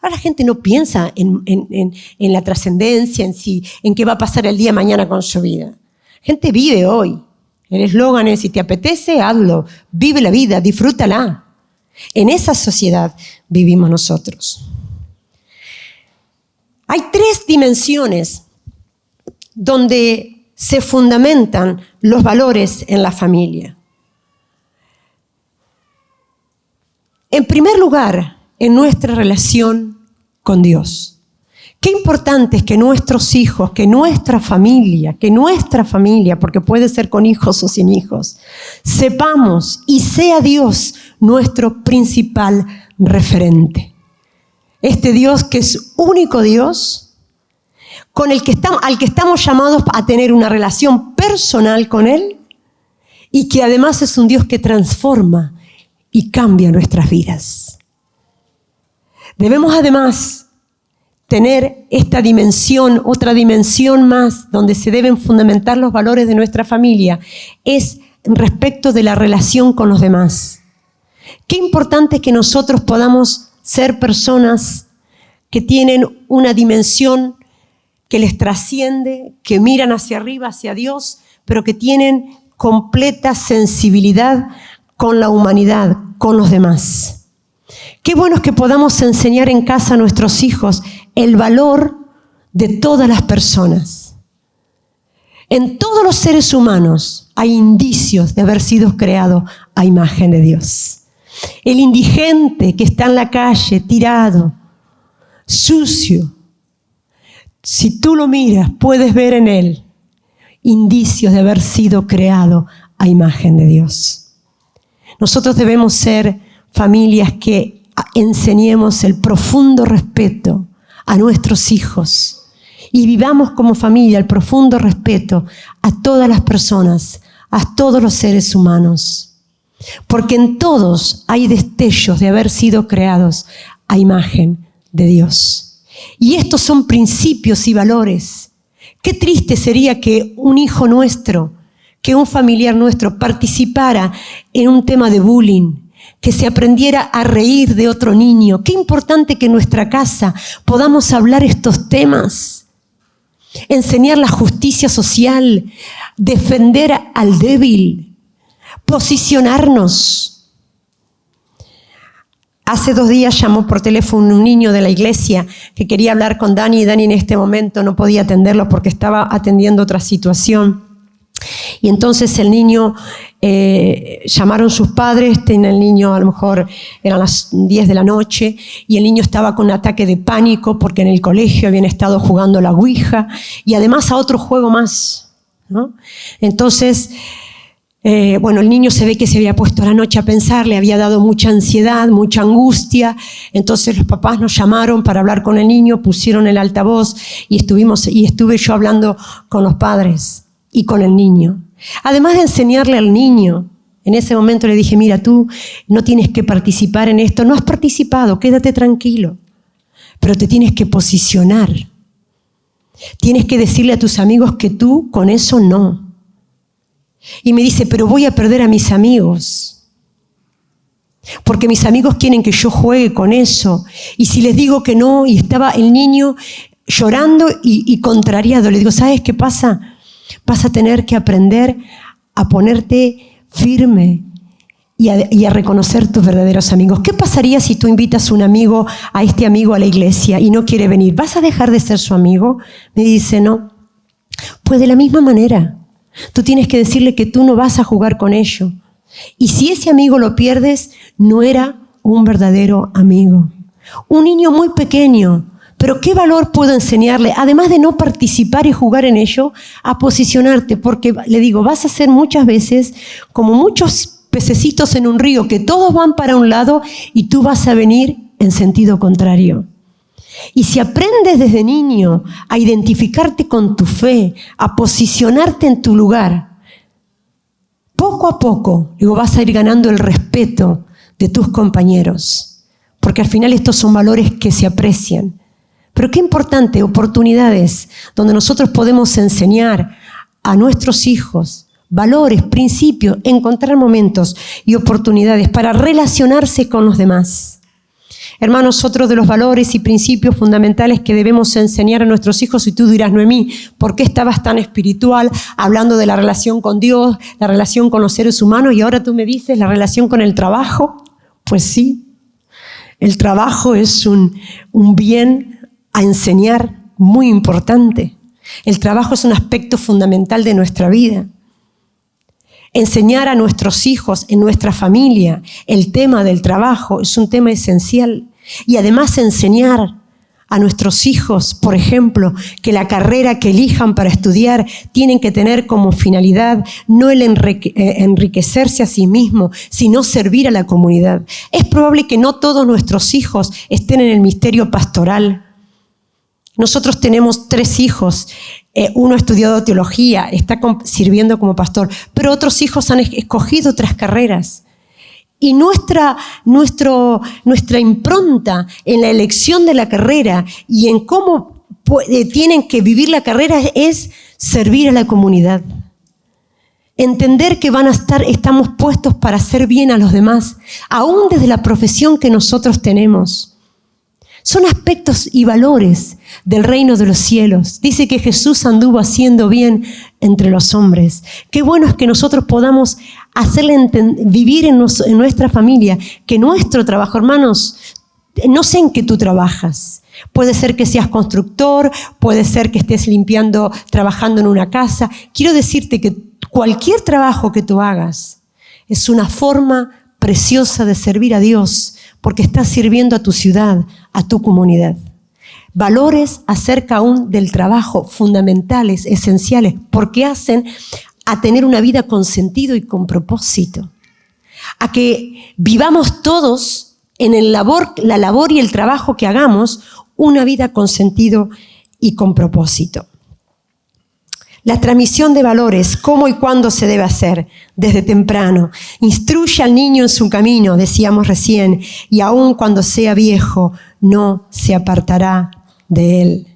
[SPEAKER 1] Ahora la gente no piensa en la trascendencia, en qué va a pasar el día de mañana con su vida. La gente vive hoy. El eslogan es, si te apetece, hazlo. Vive la vida, disfrútala. En esa sociedad vivimos nosotros. Hay 3 dimensiones donde se fundamentan los valores en la familia. En primer lugar, en nuestra relación con Dios. Qué importante es que nuestros hijos, que nuestra familia, porque puede ser con hijos o sin hijos, sepamos y sea Dios nuestro principal referente. Este Dios que es único Dios, al que estamos llamados a tener una relación personal con Él y que además es un Dios que transforma y cambia nuestras vidas. Debemos además tener esta dimensión, otra dimensión más, donde se deben fundamentar los valores de nuestra familia, es respecto de la relación con los demás. Qué importante es que nosotros podamos ser personas que tienen una dimensión que les trasciende, que miran hacia arriba, hacia Dios, pero que tienen completa sensibilidad con la humanidad, con los demás. Qué bueno es que podamos enseñar en casa a nuestros hijos el valor de todas las personas. En todos los seres humanos hay indicios de haber sido creados a imagen de Dios. El indigente que está en la calle, tirado, sucio, si tú lo miras, puedes ver en él indicios de haber sido creado a imagen de Dios. Nosotros debemos ser familias que enseñemos el profundo respeto a nuestros hijos y vivamos como familia el profundo respeto a todas las personas, a todos los seres humanos, porque en todos hay destellos de haber sido creados a imagen de Dios. Y estos son principios y valores. Qué triste sería que un hijo nuestro, que un familiar nuestro participara en un tema de bullying, que se aprendiera a reír de otro niño. Qué importante que en nuestra casa podamos hablar estos temas, enseñar la justicia social, defender al débil, posicionarnos. Hace 2 días llamó por teléfono un niño de la iglesia que quería hablar con Dani, y Dani en este momento no podía atenderlo porque estaba atendiendo otra situación. Y entonces el niño, llamaron sus padres, el niño a lo mejor eran las 10 de la noche y el niño estaba con un ataque de pánico porque en el colegio habían estado jugando la ouija y además a otro juego más, ¿no? Entonces, el niño se ve que se había puesto a la noche a pensar, le había dado mucha ansiedad, mucha angustia. Entonces los papás nos llamaron para hablar con el niño, pusieron el altavoz y estuve yo hablando con los padres y con el niño. Además de enseñarle al niño, en ese momento le dije, mira, tú no tienes que participar en esto, no has participado, quédate tranquilo, pero te tienes que posicionar. Tienes que decirle a tus amigos que tú con eso no. Y me dice, pero voy a perder a mis amigos, porque mis amigos quieren que yo juegue con eso. Y si les digo que no, y estaba el niño llorando y contrariado, le digo, ¿sabes qué pasa? Vas a tener que aprender a ponerte firme y a reconocer tus verdaderos amigos. ¿Qué pasaría si tú invitas a este amigo a la iglesia y no quiere venir? ¿Vas a dejar de ser su amigo? Me dice, no. Pues de la misma manera, tú tienes que decirle que tú no vas a jugar con ello. Y si ese amigo lo pierdes, no era un verdadero amigo. Un niño muy pequeño. Pero ¿qué valor puedo enseñarle? Además de no participar y jugar en ello, a posicionarte. Porque le digo, vas a ser muchas veces como muchos pececitos en un río, que todos van para un lado y tú vas a venir en sentido contrario. Y si aprendes desde niño a identificarte con tu fe, a posicionarte en tu lugar, poco a poco vas a ir ganando el respeto de tus compañeros. porque al final estos son valores que se aprecian. Pero qué importante, oportunidades donde nosotros podemos enseñar a nuestros hijos valores, principios, encontrar momentos y oportunidades para relacionarse con los demás. Hermanos, otro de los valores y principios fundamentales que debemos enseñar a nuestros hijos, y tú dirás, Noemí, ¿por qué estabas tan espiritual hablando de la relación con Dios, la relación con los seres humanos, y ahora tú me dices la relación con el trabajo? Pues sí, el trabajo es un bien a enseñar muy importante. El trabajo es un aspecto fundamental de nuestra vida. Enseñar a nuestros hijos, en nuestra familia, el tema del trabajo es un tema esencial. Y además enseñar a nuestros hijos, por ejemplo, que la carrera que elijan para estudiar tienen que tener como finalidad no el enriquecerse a sí mismo, sino servir a la comunidad. Es probable que no todos nuestros hijos estén en el ministerio pastoral. Nosotros tenemos 3 hijos. Uno ha estudiado teología, está sirviendo como pastor, pero otros hijos han escogido otras carreras. Y nuestra impronta en la elección de la carrera y en cómo tienen que vivir la carrera es servir a la comunidad. Entender que estamos puestos para hacer bien a los demás, aún desde la profesión que nosotros tenemos. Son aspectos y valores del reino de los cielos. Dice que Jesús anduvo haciendo bien entre los hombres. Qué bueno es que nosotros podamos hacerle vivir en nuestra familia que nuestro trabajo, hermanos, no sé en qué tú trabajas. Puede ser que seas constructor, puede ser que estés limpiando, trabajando en una casa. Quiero decirte que cualquier trabajo que tú hagas es una forma preciosa de servir a Dios, porque estás sirviendo a tu ciudad, a tu comunidad. Valores acerca aún del trabajo, fundamentales, esenciales, porque hacen a tener una vida con sentido y con propósito. A que vivamos todos en la labor y el trabajo que hagamos, una vida con sentido y con propósito. La transmisión de valores, cómo y cuándo se debe hacer, desde temprano. Instruye al niño en su camino, decíamos recién, y aun cuando sea viejo, no se apartará de él.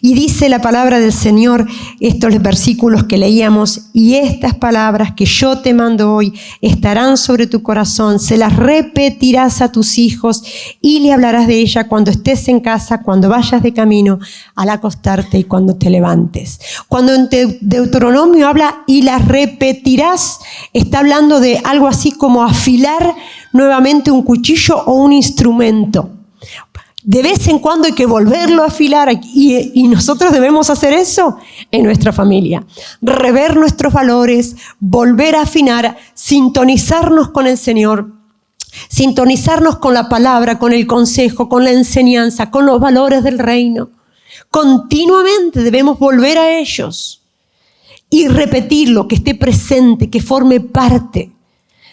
[SPEAKER 1] Y dice la palabra del Señor, estos versículos que leíamos, y estas palabras que yo te mando hoy estarán sobre tu corazón, se las repetirás a tus hijos y le hablarás de ella cuando estés en casa, cuando vayas de camino, al acostarte y cuando te levantes. Cuando en Deuteronomio habla y las repetirás, está hablando de algo así como afilar nuevamente un cuchillo o un instrumento. De vez en cuando hay que volverlo a afilar y nosotros debemos hacer eso en nuestra familia. Rever nuestros valores, volver a afinar, sintonizarnos con el Señor, sintonizarnos con la palabra, con el consejo, con la enseñanza, con los valores del reino. Continuamente debemos volver a ellos y repetirlo, que esté presente, que forme parte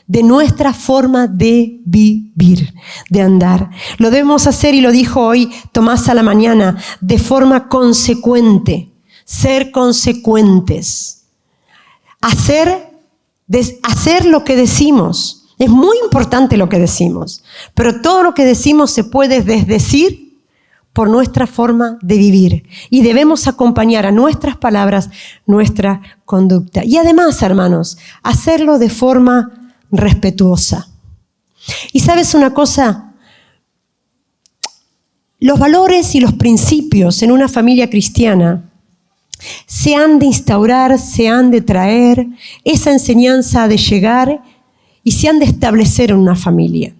[SPEAKER 1] de nuestra forma de vivir, de andar. Lo debemos hacer, y lo dijo hoy Tomás a la mañana, de forma consecuente, ser consecuentes. Hacer lo que decimos. Es muy importante lo que decimos, pero todo lo que decimos se puede desdecir por nuestra forma de vivir. Y debemos acompañar a nuestras palabras, nuestra conducta. Y además, hermanos, hacerlo de forma respetuosa. Y sabes una cosa, los valores y los principios en una familia cristiana se han de instaurar, se han de traer, esa enseñanza ha de llegar y se han de establecer en una familia.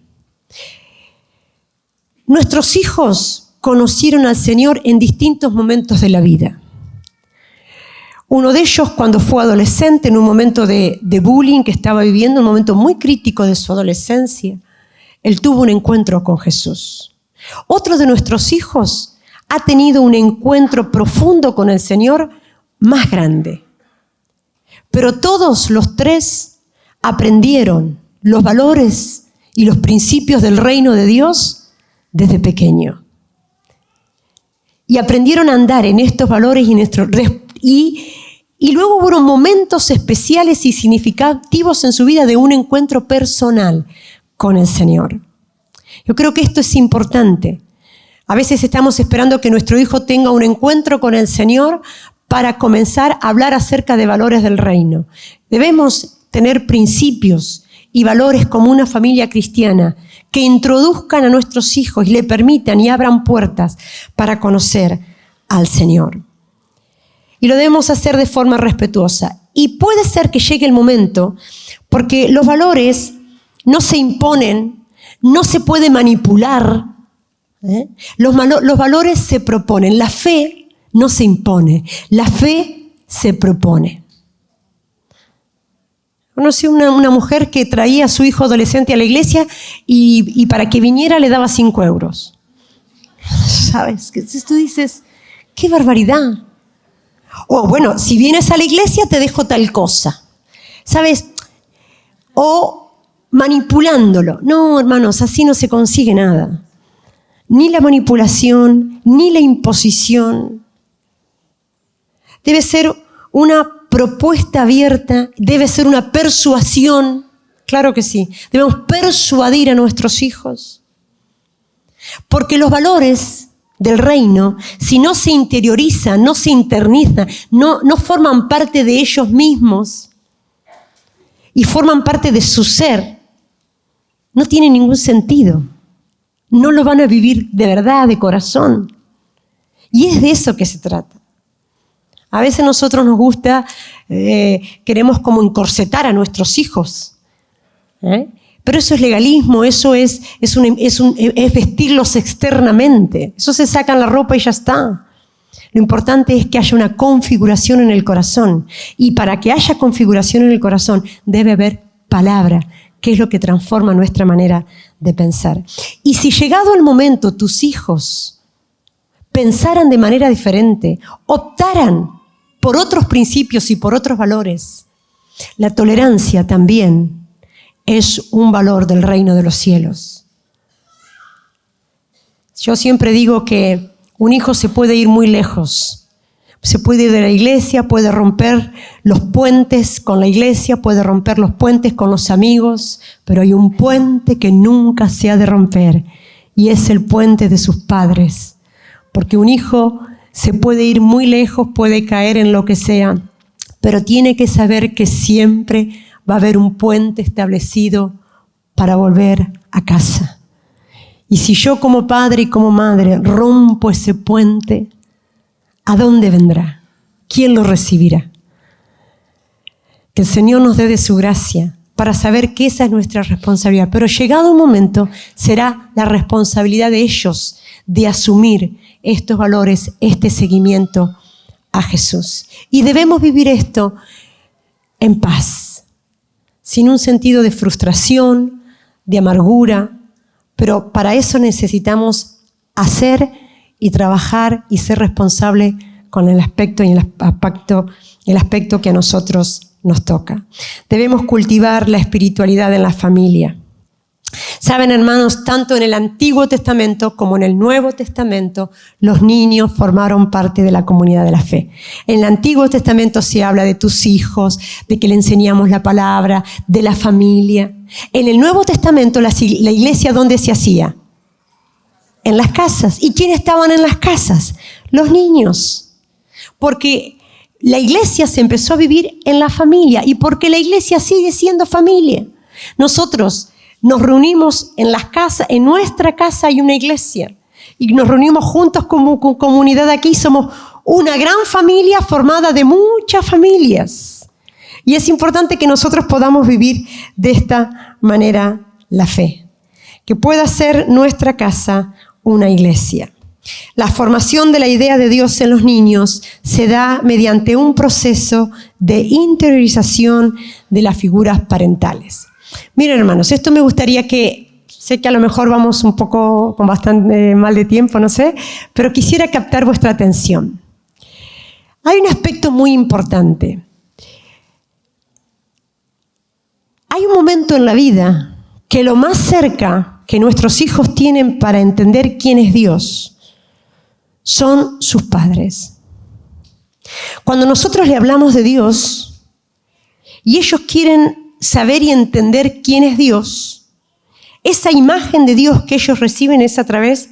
[SPEAKER 1] Nuestros hijos conocieron al Señor en distintos momentos de la vida. Uno de ellos, cuando fue adolescente, en un momento de bullying que estaba viviendo, un momento muy crítico de su adolescencia, él tuvo un encuentro con Jesús. Otro de nuestros hijos ha tenido un encuentro profundo con el Señor más grande. Pero todos los 3 aprendieron los valores y los principios del reino de Dios desde pequeño. Y aprendieron a andar en estos valores y luego hubo momentos especiales y significativos en su vida de un encuentro personal con el Señor. Yo creo que esto es importante. A veces estamos esperando que nuestro hijo tenga un encuentro con el Señor para comenzar a hablar acerca de valores del reino. Debemos tener principios y valores como una familia cristiana que introduzcan a nuestros hijos y le permitan y abran puertas para conocer al Señor. Y lo debemos hacer de forma respetuosa. Y puede ser que llegue el momento, porque los valores no se imponen, no se puede manipular. Los valores se proponen. La fe no se impone, la fe se propone. Conocí una mujer que traía a su hijo adolescente a la iglesia y para que viniera le daba 5 euros. ¿Sabes? Entonces tú dices, ¡qué barbaridad! O bueno, si vienes a la iglesia te dejo tal cosa. ¿Sabes? O manipulándolo. No, hermanos, así no se consigue nada. Ni la manipulación, ni la imposición. Debe ser una propuesta abierta, debe ser una persuasión. Claro que sí. Debemos persuadir a nuestros hijos. Porque los valores del reino, si no se interiorizan, no se internizan, no forman parte de ellos mismos y forman parte de su ser, no tiene ningún sentido. No lo van a vivir de verdad, de corazón. Y es de eso que se trata. A veces nosotros nos gusta, queremos como encorsetar a nuestros hijos. Pero eso es legalismo, eso es vestirlos externamente. Eso se sacan la ropa y ya está. Lo importante es que haya una configuración en el corazón. Y para que haya configuración en el corazón debe haber palabra, que es lo que transforma nuestra manera de pensar. Y si llegado el momento tus hijos pensaran de manera diferente, optaran por otros principios y por otros valores, la tolerancia también es un valor del reino de los cielos. Yo siempre digo que un hijo se puede ir muy lejos. Se puede ir de la iglesia, puede romper los puentes con la iglesia, puede romper los puentes con los amigos, pero hay un puente que nunca se ha de romper y es el puente de sus padres. Porque un hijo se puede ir muy lejos, puede caer en lo que sea, pero tiene que saber que siempre va a haber un puente establecido para volver a casa. Y si yo como padre y como madre rompo ese puente, ¿a dónde vendrá? ¿Quién lo recibirá? Que el Señor nos dé de su gracia para saber que esa es nuestra responsabilidad. Pero llegado un momento, será la responsabilidad de ellos de asumir estos valores, este seguimiento a Jesús. Y debemos vivir esto en paz, sin un sentido de frustración, de amargura, pero para eso necesitamos hacer y trabajar y ser responsable con el aspecto y el aspecto que a nosotros nos toca. Debemos cultivar la espiritualidad en la familia. Saben, hermanos, tanto en el Antiguo Testamento como en el Nuevo Testamento, los niños formaron parte de la comunidad de la fe. En el Antiguo Testamento se habla de tus hijos, de que le enseñamos la palabra, de la familia. En el Nuevo Testamento, la iglesia, ¿dónde se hacía? En las casas. ¿Y quiénes estaban en las casas? Los niños. Porque la iglesia se empezó a vivir en la familia y porque la iglesia sigue siendo familia. Nosotros nos reunimos en las casas, en nuestra casa hay una iglesia y nos reunimos juntos como comunidad aquí. Somos una gran familia formada de muchas familias. Y es importante que nosotros podamos vivir de esta manera la fe. Que pueda ser nuestra casa una iglesia. La formación de la idea de Dios en los niños se da mediante un proceso de interiorización de las figuras parentales. Miren, hermanos, esto me gustaría sé que a lo mejor vamos un poco con bastante mal de tiempo, no sé, pero quisiera captar vuestra atención. Hay un aspecto muy importante. Hay un momento en la vida que lo más cerca que nuestros hijos tienen para entender quién es Dios son sus padres. Cuando nosotros le hablamos de Dios y ellos quieren saber y entender quién es Dios, esa imagen de Dios que ellos reciben es a través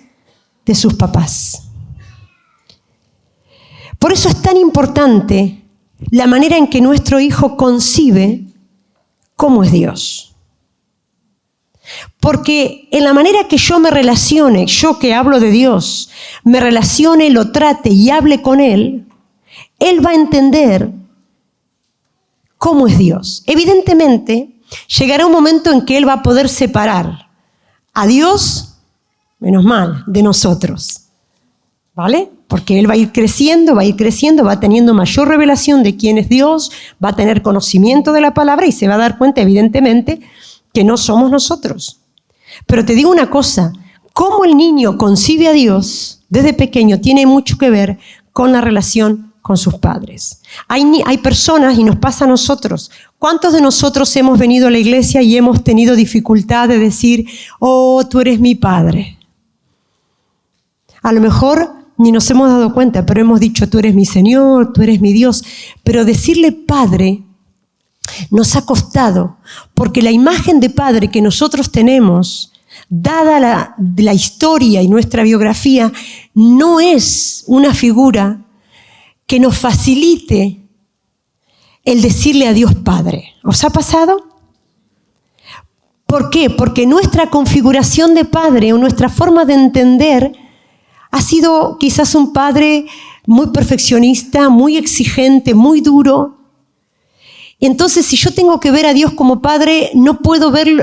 [SPEAKER 1] de sus papás. Por eso es tan importante la manera en que nuestro hijo concibe cómo es Dios. Porque en la manera que yo me relacione, yo que hablo de Dios, me relacione, lo trate y hable con Él, Él va a entender cómo es Dios. Evidentemente, llegará un momento en que Él va a poder separar a Dios, menos mal, de nosotros. ¿Vale? Porque Él va a ir creciendo, va teniendo mayor revelación de quién es Dios, va a tener conocimiento de la palabra y se va a dar cuenta, evidentemente, que no somos nosotros. Pero te digo una cosa, cómo el niño concibe a Dios desde pequeño tiene mucho que ver con la relación con sus padres. Hay personas, y nos pasa a nosotros, ¿cuántos de nosotros hemos venido a la iglesia y hemos tenido dificultad de decir, oh, tú eres mi padre? A lo mejor ni nos hemos dado cuenta, pero hemos dicho, tú eres mi Señor, tú eres mi Dios. Pero decirle Padre nos ha costado, porque la imagen de Padre que nosotros tenemos, dada la historia y nuestra biografía, no es una figura que nos facilite el decirle a Dios Padre. ¿Os ha pasado? ¿Por qué? Porque nuestra configuración de Padre o nuestra forma de entender ha sido quizás un padre muy perfeccionista, muy exigente, muy duro. Y entonces, si yo tengo que ver a Dios como padre, no puedo verlo.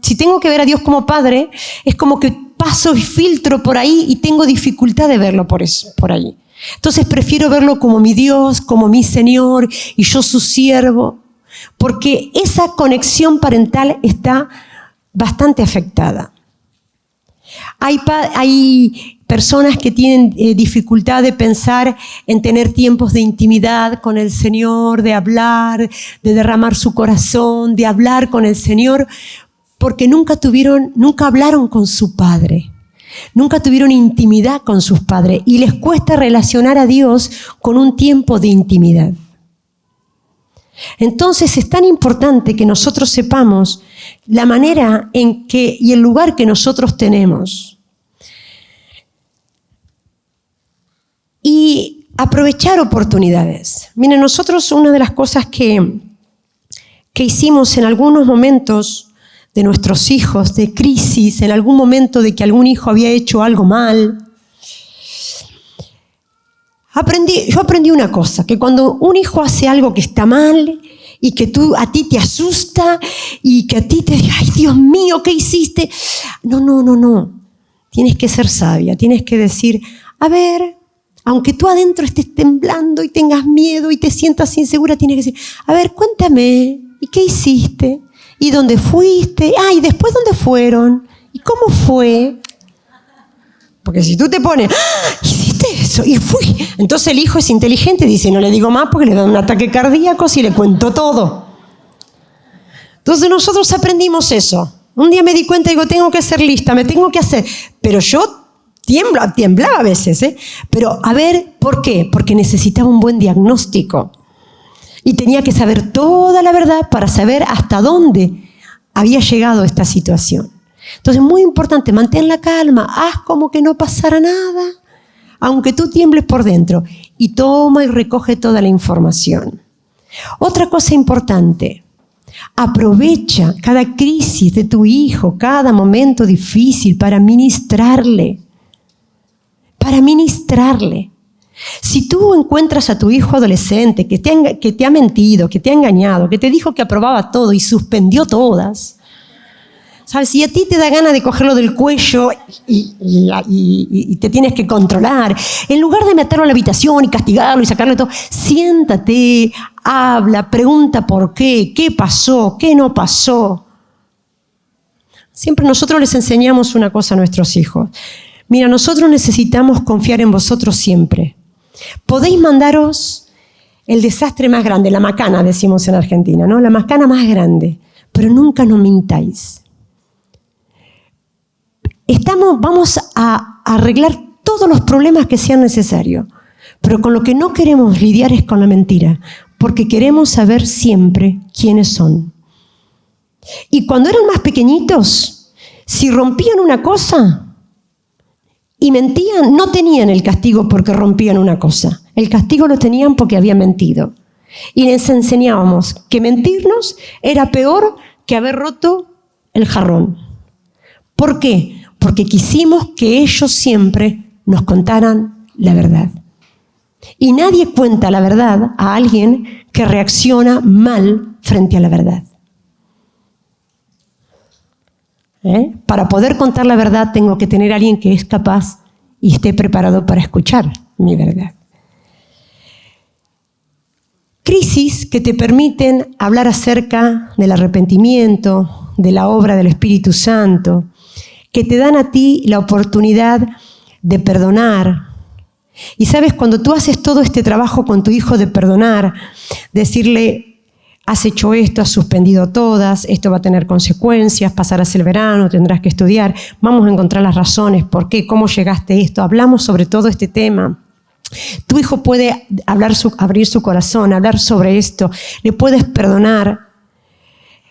[SPEAKER 1] Si tengo que ver a Dios como padre, es como que paso y filtro por ahí y tengo dificultad de verlo por ahí. Entonces prefiero verlo como mi Dios, como mi Señor, y yo su siervo, porque esa conexión parental está bastante afectada. Hay personas que tienen dificultad de pensar en tener tiempos de intimidad con el Señor, de hablar, de derramar su corazón, de hablar con el Señor, porque nunca hablaron con su Padre, nunca tuvieron intimidad con sus padres y les cuesta relacionar a Dios con un tiempo de intimidad. Entonces es tan importante que nosotros sepamos la manera en que y el lugar que nosotros tenemos. Y aprovechar oportunidades. Miren, nosotros una de las cosas que hicimos en algunos momentos de nuestros hijos, de crisis, en algún momento de que algún hijo había hecho algo mal, yo aprendí una cosa, que cuando un hijo hace algo que está mal y que a ti te asusta y que a ti te diga, ay Dios mío, ¿qué hiciste? No. Tienes que ser sabia, tienes que decir, a ver, aunque tú adentro estés temblando y tengas miedo y te sientas insegura, tienes que decir, a ver, cuéntame, ¿y qué hiciste? ¿Y dónde fuiste? Ah, ¿y después dónde fueron? ¿Y cómo fue? Porque si tú te pones, ¡ah! Hiciste eso y fui. Entonces el hijo es inteligente, dice, no le digo más porque le da un ataque cardíaco si le cuento todo. Entonces nosotros aprendimos eso. Un día me di cuenta y digo, tengo que ser lista, me tengo que hacer. Pero yo temblaba a veces, ¿eh? Pero a ver, ¿por qué? Porque necesitaba un buen diagnóstico. Y tenía que saber toda la verdad para saber hasta dónde había llegado esta situación. Entonces, muy importante, mantén la calma, haz como que no pasara nada, aunque tú tiembles por dentro, y toma y recoge toda la información. Otra cosa importante, aprovecha cada crisis de tu hijo, cada momento difícil para ministrarle. Si tú encuentras a tu hijo adolescente que te ha mentido, que te ha engañado, que te dijo que aprobaba todo y suspendió todas, y a ti te da ganas de cogerlo del cuello y te tienes que controlar, en lugar de meterlo a la habitación y castigarlo y sacarle todo, siéntate, habla, pregunta por qué pasó, qué no pasó. Siempre nosotros les enseñamos una cosa a nuestros hijos. Mira, nosotros necesitamos confiar en vosotros siempre. Podéis mandaros el desastre más grande, la macana, decimos en Argentina, ¿no? La macana más grande, pero nunca nos mintáis. Vamos a arreglar todos los problemas que sean necesarios, pero con lo que no queremos lidiar es con la mentira, porque queremos saber siempre quiénes son. Y cuando eran más pequeñitos, si rompían una cosa y mentían, no tenían el castigo porque rompían una cosa. El castigo lo tenían porque habían mentido. Y les enseñábamos que mentirnos era peor que haber roto el jarrón. ¿Por qué? Porque quisimos que ellos siempre nos contaran la verdad. Y nadie cuenta la verdad a alguien que reacciona mal frente a la verdad. Para poder contar la verdad tengo que tener a alguien que es capaz y esté preparado para escuchar mi verdad. Crisis que te permiten hablar acerca del arrepentimiento, de la obra del Espíritu Santo, que te dan a ti la oportunidad de perdonar. Y sabes, cuando tú haces todo este trabajo con tu hijo de perdonar, decirle, has hecho esto, has suspendido todas, esto va a tener consecuencias, pasarás el verano, tendrás que estudiar, vamos a encontrar las razones, por qué, cómo llegaste a esto, hablamos sobre todo este tema. Tu hijo puede abrir su corazón, hablar sobre esto, le puedes perdonar.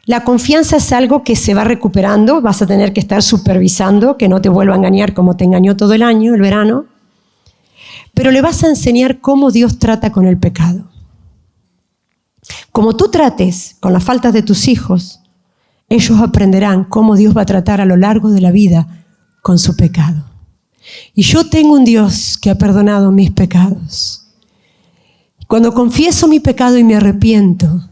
[SPEAKER 1] La confianza es algo que se va recuperando, vas a tener que estar supervisando, que no te vuelva a engañar como te engañó todo el año, el verano, pero le vas a enseñar cómo Dios trata con el pecado. Como tú trates con las faltas de tus hijos, ellos aprenderán cómo Dios va a tratar a lo largo de la vida con su pecado. Y yo tengo un Dios que ha perdonado mis pecados. Cuando confieso mi pecado y me arrepiento,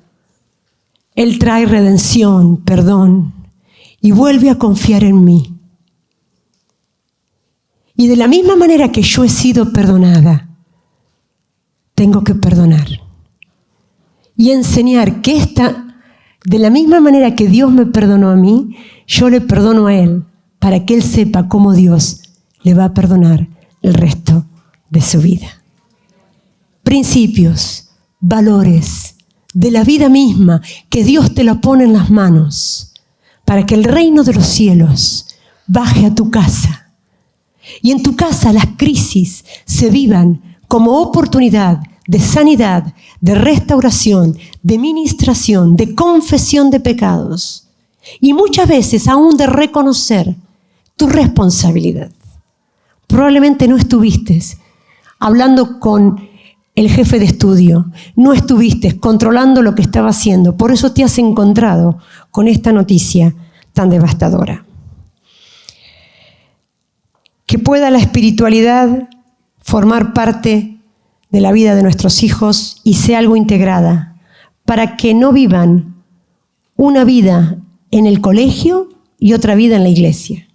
[SPEAKER 1] Él trae redención, perdón, y vuelve a confiar en mí. Y de la misma manera que yo he sido perdonada, tengo que perdonar. Y enseñar que de la misma manera que Dios me perdonó a mí, yo le perdono a Él, para que Él sepa cómo Dios le va a perdonar el resto de su vida. Principios, valores de la vida misma, que Dios te lo pone en las manos, para que el reino de los cielos baje a tu casa. Y en tu casa las crisis se vivan como oportunidad de sanidad, de restauración, de ministración, de confesión de pecados. Y muchas veces aún de reconocer tu responsabilidad. Probablemente no estuviste hablando con el jefe de estudio, no estuviste controlando lo que estaba haciendo, por eso te has encontrado con esta noticia tan devastadora. Que pueda la espiritualidad formar parte de la vida de nuestros hijos y sea algo integrada, para que no vivan una vida en el colegio y otra vida en la iglesia.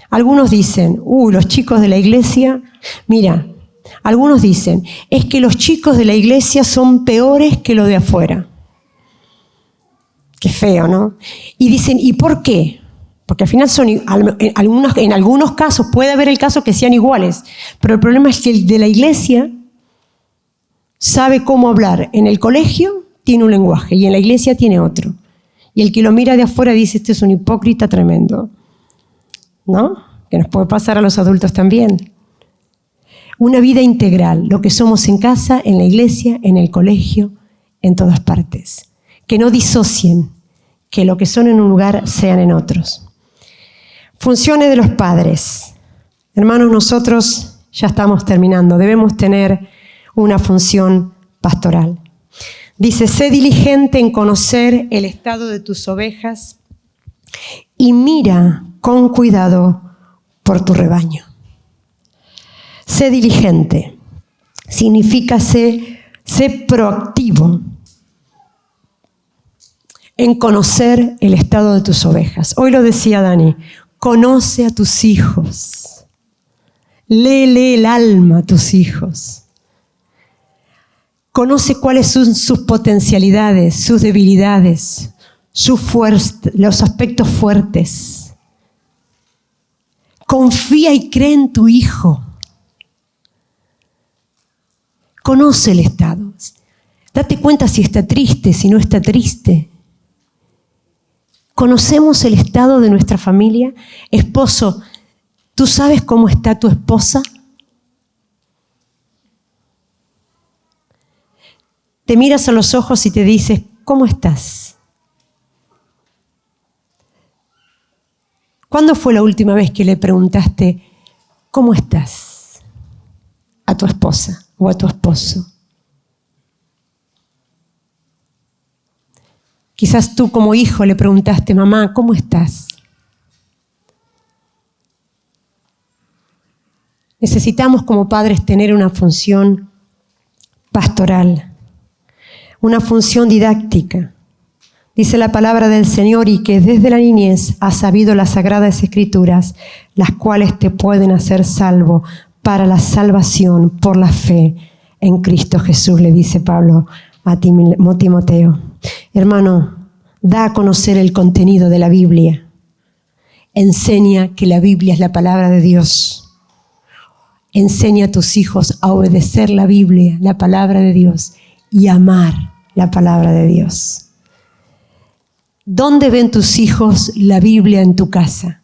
[SPEAKER 1] Algunos dicen, los chicos de la iglesia, mira, algunos dicen, es que los chicos de la iglesia son peores que los de afuera. Qué feo, ¿no? Y dicen, ¿y por qué? Porque al final en algunos casos puede haber el caso que sean iguales, pero el problema es que el de la iglesia sabe cómo hablar. En el colegio tiene un lenguaje y en la iglesia tiene otro. Y el que lo mira de afuera dice, este es un hipócrita tremendo. ¿No? Que nos puede pasar a los adultos también. Una vida integral, lo que somos en casa, en la iglesia, en el colegio, en todas partes. Que no disocien, que lo que son en un lugar sean en otros. Funciones de los padres. Hermanos, nosotros ya estamos terminando. Debemos tener una función pastoral. Dice, sé diligente en conocer el estado de tus ovejas y mira con cuidado por tu rebaño. Sé diligente. Significa sé proactivo en conocer el estado de tus ovejas. Hoy lo decía Dani, conoce a tus hijos. Léele el alma a tus hijos. Conoce cuáles son sus potencialidades, sus debilidades, los aspectos fuertes. Confía y cree en tu hijo. Conoce el estado. Date cuenta si está triste, si no está triste. ¿Conocemos el estado de nuestra familia? Esposo, ¿tú sabes cómo está tu esposa? Te miras a los ojos y te dices, ¿cómo estás? ¿Cuándo fue la última vez que le preguntaste, ¿cómo estás? A tu esposa o a tu esposo. Quizás tú como hijo le preguntaste, mamá, ¿cómo estás? Necesitamos como padres tener una función pastoral, una función didáctica. Dice la palabra del Señor, y que desde la niñez has sabido las sagradas escrituras, las cuales te pueden hacer salvo para la salvación por la fe en Cristo Jesús, le dice Pablo a Timoteo. Hermano, da a conocer el contenido de la Biblia. Enseña que la Biblia es la palabra de Dios. Enseña a tus hijos a obedecer la Biblia, la palabra de Dios, y amar la palabra de Dios. ¿Dónde ven tus hijos la Biblia en tu casa?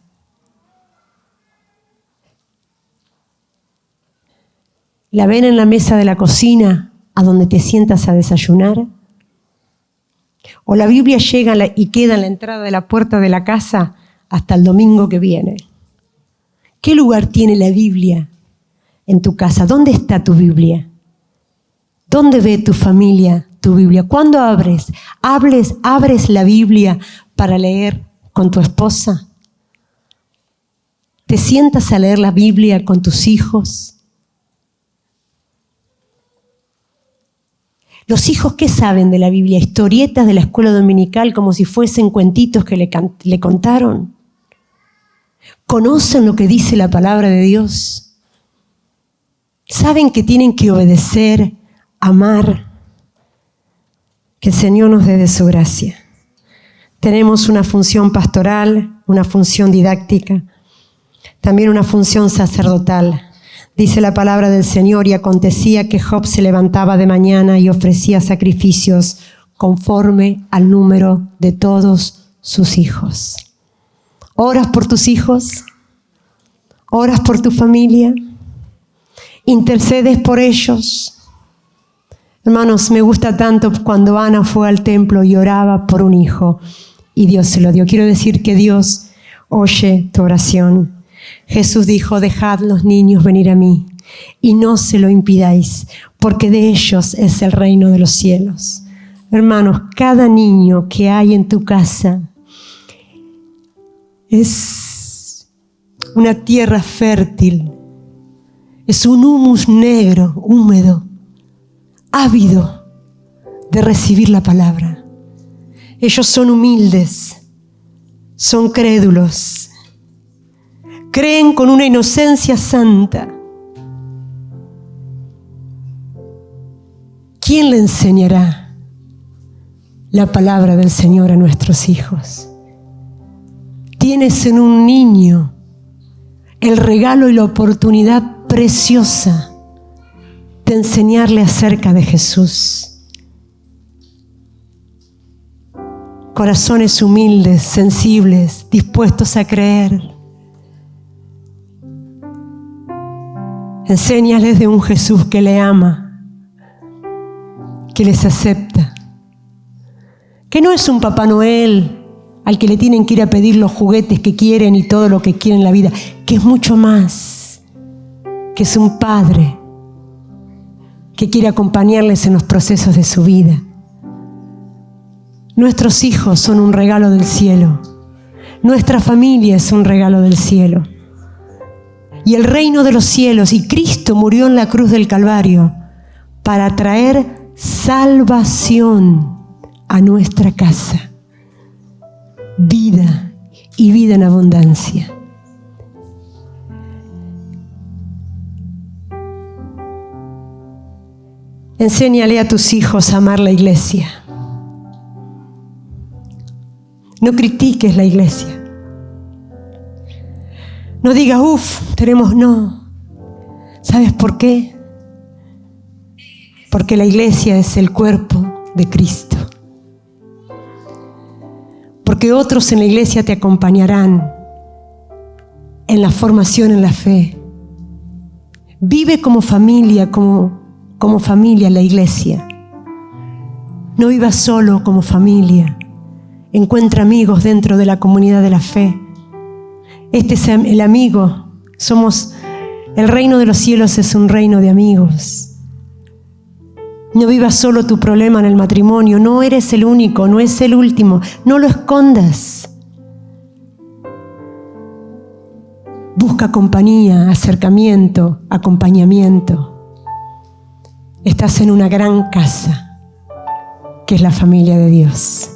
[SPEAKER 1] ¿La ven en la mesa de la cocina a donde te sientas a desayunar? ¿O la Biblia llega y queda en la entrada de la puerta de la casa hasta el domingo que viene? ¿Qué lugar tiene la Biblia en tu casa? ¿Dónde está tu Biblia? ¿Dónde ve tu familia tu Biblia? ¿Cuándo abres la Biblia para leer con tu esposa? ¿Te sientas a leer la Biblia con tus hijos? Los hijos, ¿qué saben de la Biblia? Historietas de la escuela dominical como si fuesen cuentitos que le contaron. ¿Conocen lo que dice la palabra de Dios? ¿Saben que tienen que obedecer, amar? Que el Señor nos dé de su gracia. Tenemos una función pastoral, una función didáctica, también una función sacerdotal. Dice la palabra del Señor, y acontecía que Job se levantaba de mañana y ofrecía sacrificios conforme al número de todos sus hijos. ¿Oras por tus hijos? ¿Oras por tu familia? ¿Intercedes por ellos? Hermanos, me gusta tanto cuando Ana fue al templo y oraba por un hijo y Dios se lo dio. Quiero decir que Dios oye tu oración. Jesús dijo, dejad los niños venir a mí y no se lo impidáis, porque de ellos es el reino de los cielos. Hermanos, cada niño que hay en tu casa es una tierra fértil, es un humus negro, húmedo, ávido de recibir la palabra. Ellos son humildes, son crédulos, creen con una inocencia santa. ¿Quién le enseñará la palabra del Señor a nuestros hijos? Tienes en un niño el regalo y la oportunidad preciosa de enseñarle acerca de Jesús. Corazones humildes, sensibles, dispuestos a creer. Enséñales de un Jesús que le ama, que les acepta, que no es un Papá Noel al que le tienen que ir a pedir los juguetes que quieren y todo lo que quieren en la vida, que es mucho más, que es un Padre que quiere acompañarles en los procesos de su vida. Nuestros hijos son un regalo del cielo. Nuestra familia es un regalo del cielo. Y el reino de los cielos, y Cristo murió en la cruz del Calvario para traer salvación a nuestra casa. Vida y vida en abundancia. Enséñale a tus hijos a amar la iglesia. No critiques la iglesia. No digas, no. ¿Sabes por qué? Porque la iglesia es el cuerpo de Cristo. Porque otros en la iglesia te acompañarán en la formación en la fe. Vive como familia, como familia en la iglesia. No vivas solo como familia. Encuentra amigos dentro de la comunidad de la fe. Este es el amigo. El reino de los cielos es un reino de amigos. No vivas solo tu problema en el matrimonio. No eres el único, no es el último. No lo escondas. Busca compañía, acercamiento, acompañamiento. Estás en una gran casa, que es la familia de Dios.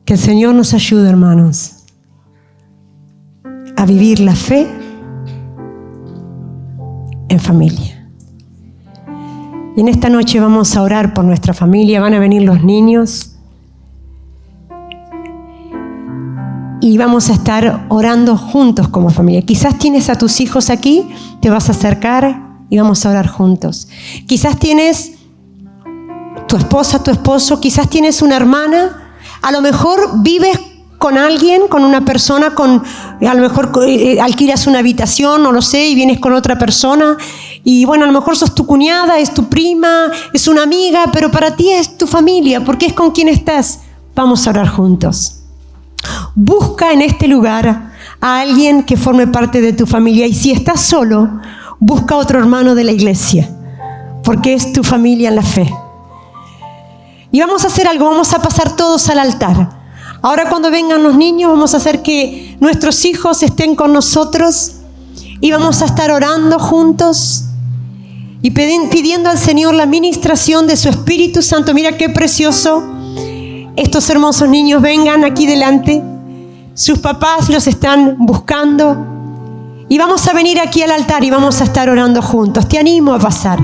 [SPEAKER 1] Que el Señor nos ayude, hermanos, a vivir la fe en familia. Y en esta noche vamos a orar por nuestra familia. Van a venir los niños y vamos a estar orando juntos como familia. Quizás tienes a tus hijos aquí, te vas a acercar y vamos a orar juntos. Quizás tienes tu esposa, tu esposo, quizás tienes una hermana. A lo mejor vives con alguien, con una persona, a lo mejor alquilas una habitación, no lo sé, y vienes con otra persona. Y bueno, a lo mejor sos tu cuñada, es tu prima, es una amiga, pero para ti es tu familia, porque es con quien estás. Vamos a orar juntos. Busca en este lugar a alguien que forme parte de tu familia. Y si estás solo, busca a otro hermano de la iglesia, porque es tu familia en la fe. Y vamos a hacer algo, vamos a pasar todos al altar. Ahora cuando vengan los niños, vamos a hacer que nuestros hijos estén con nosotros y vamos a estar orando juntos y pidiendo al Señor la ministración de su Espíritu Santo. Mira qué precioso. Estos hermosos niños vengan aquí delante. Sus papás los están buscando. Y vamos a venir aquí al altar y vamos a estar orando juntos. Te animo a pasar.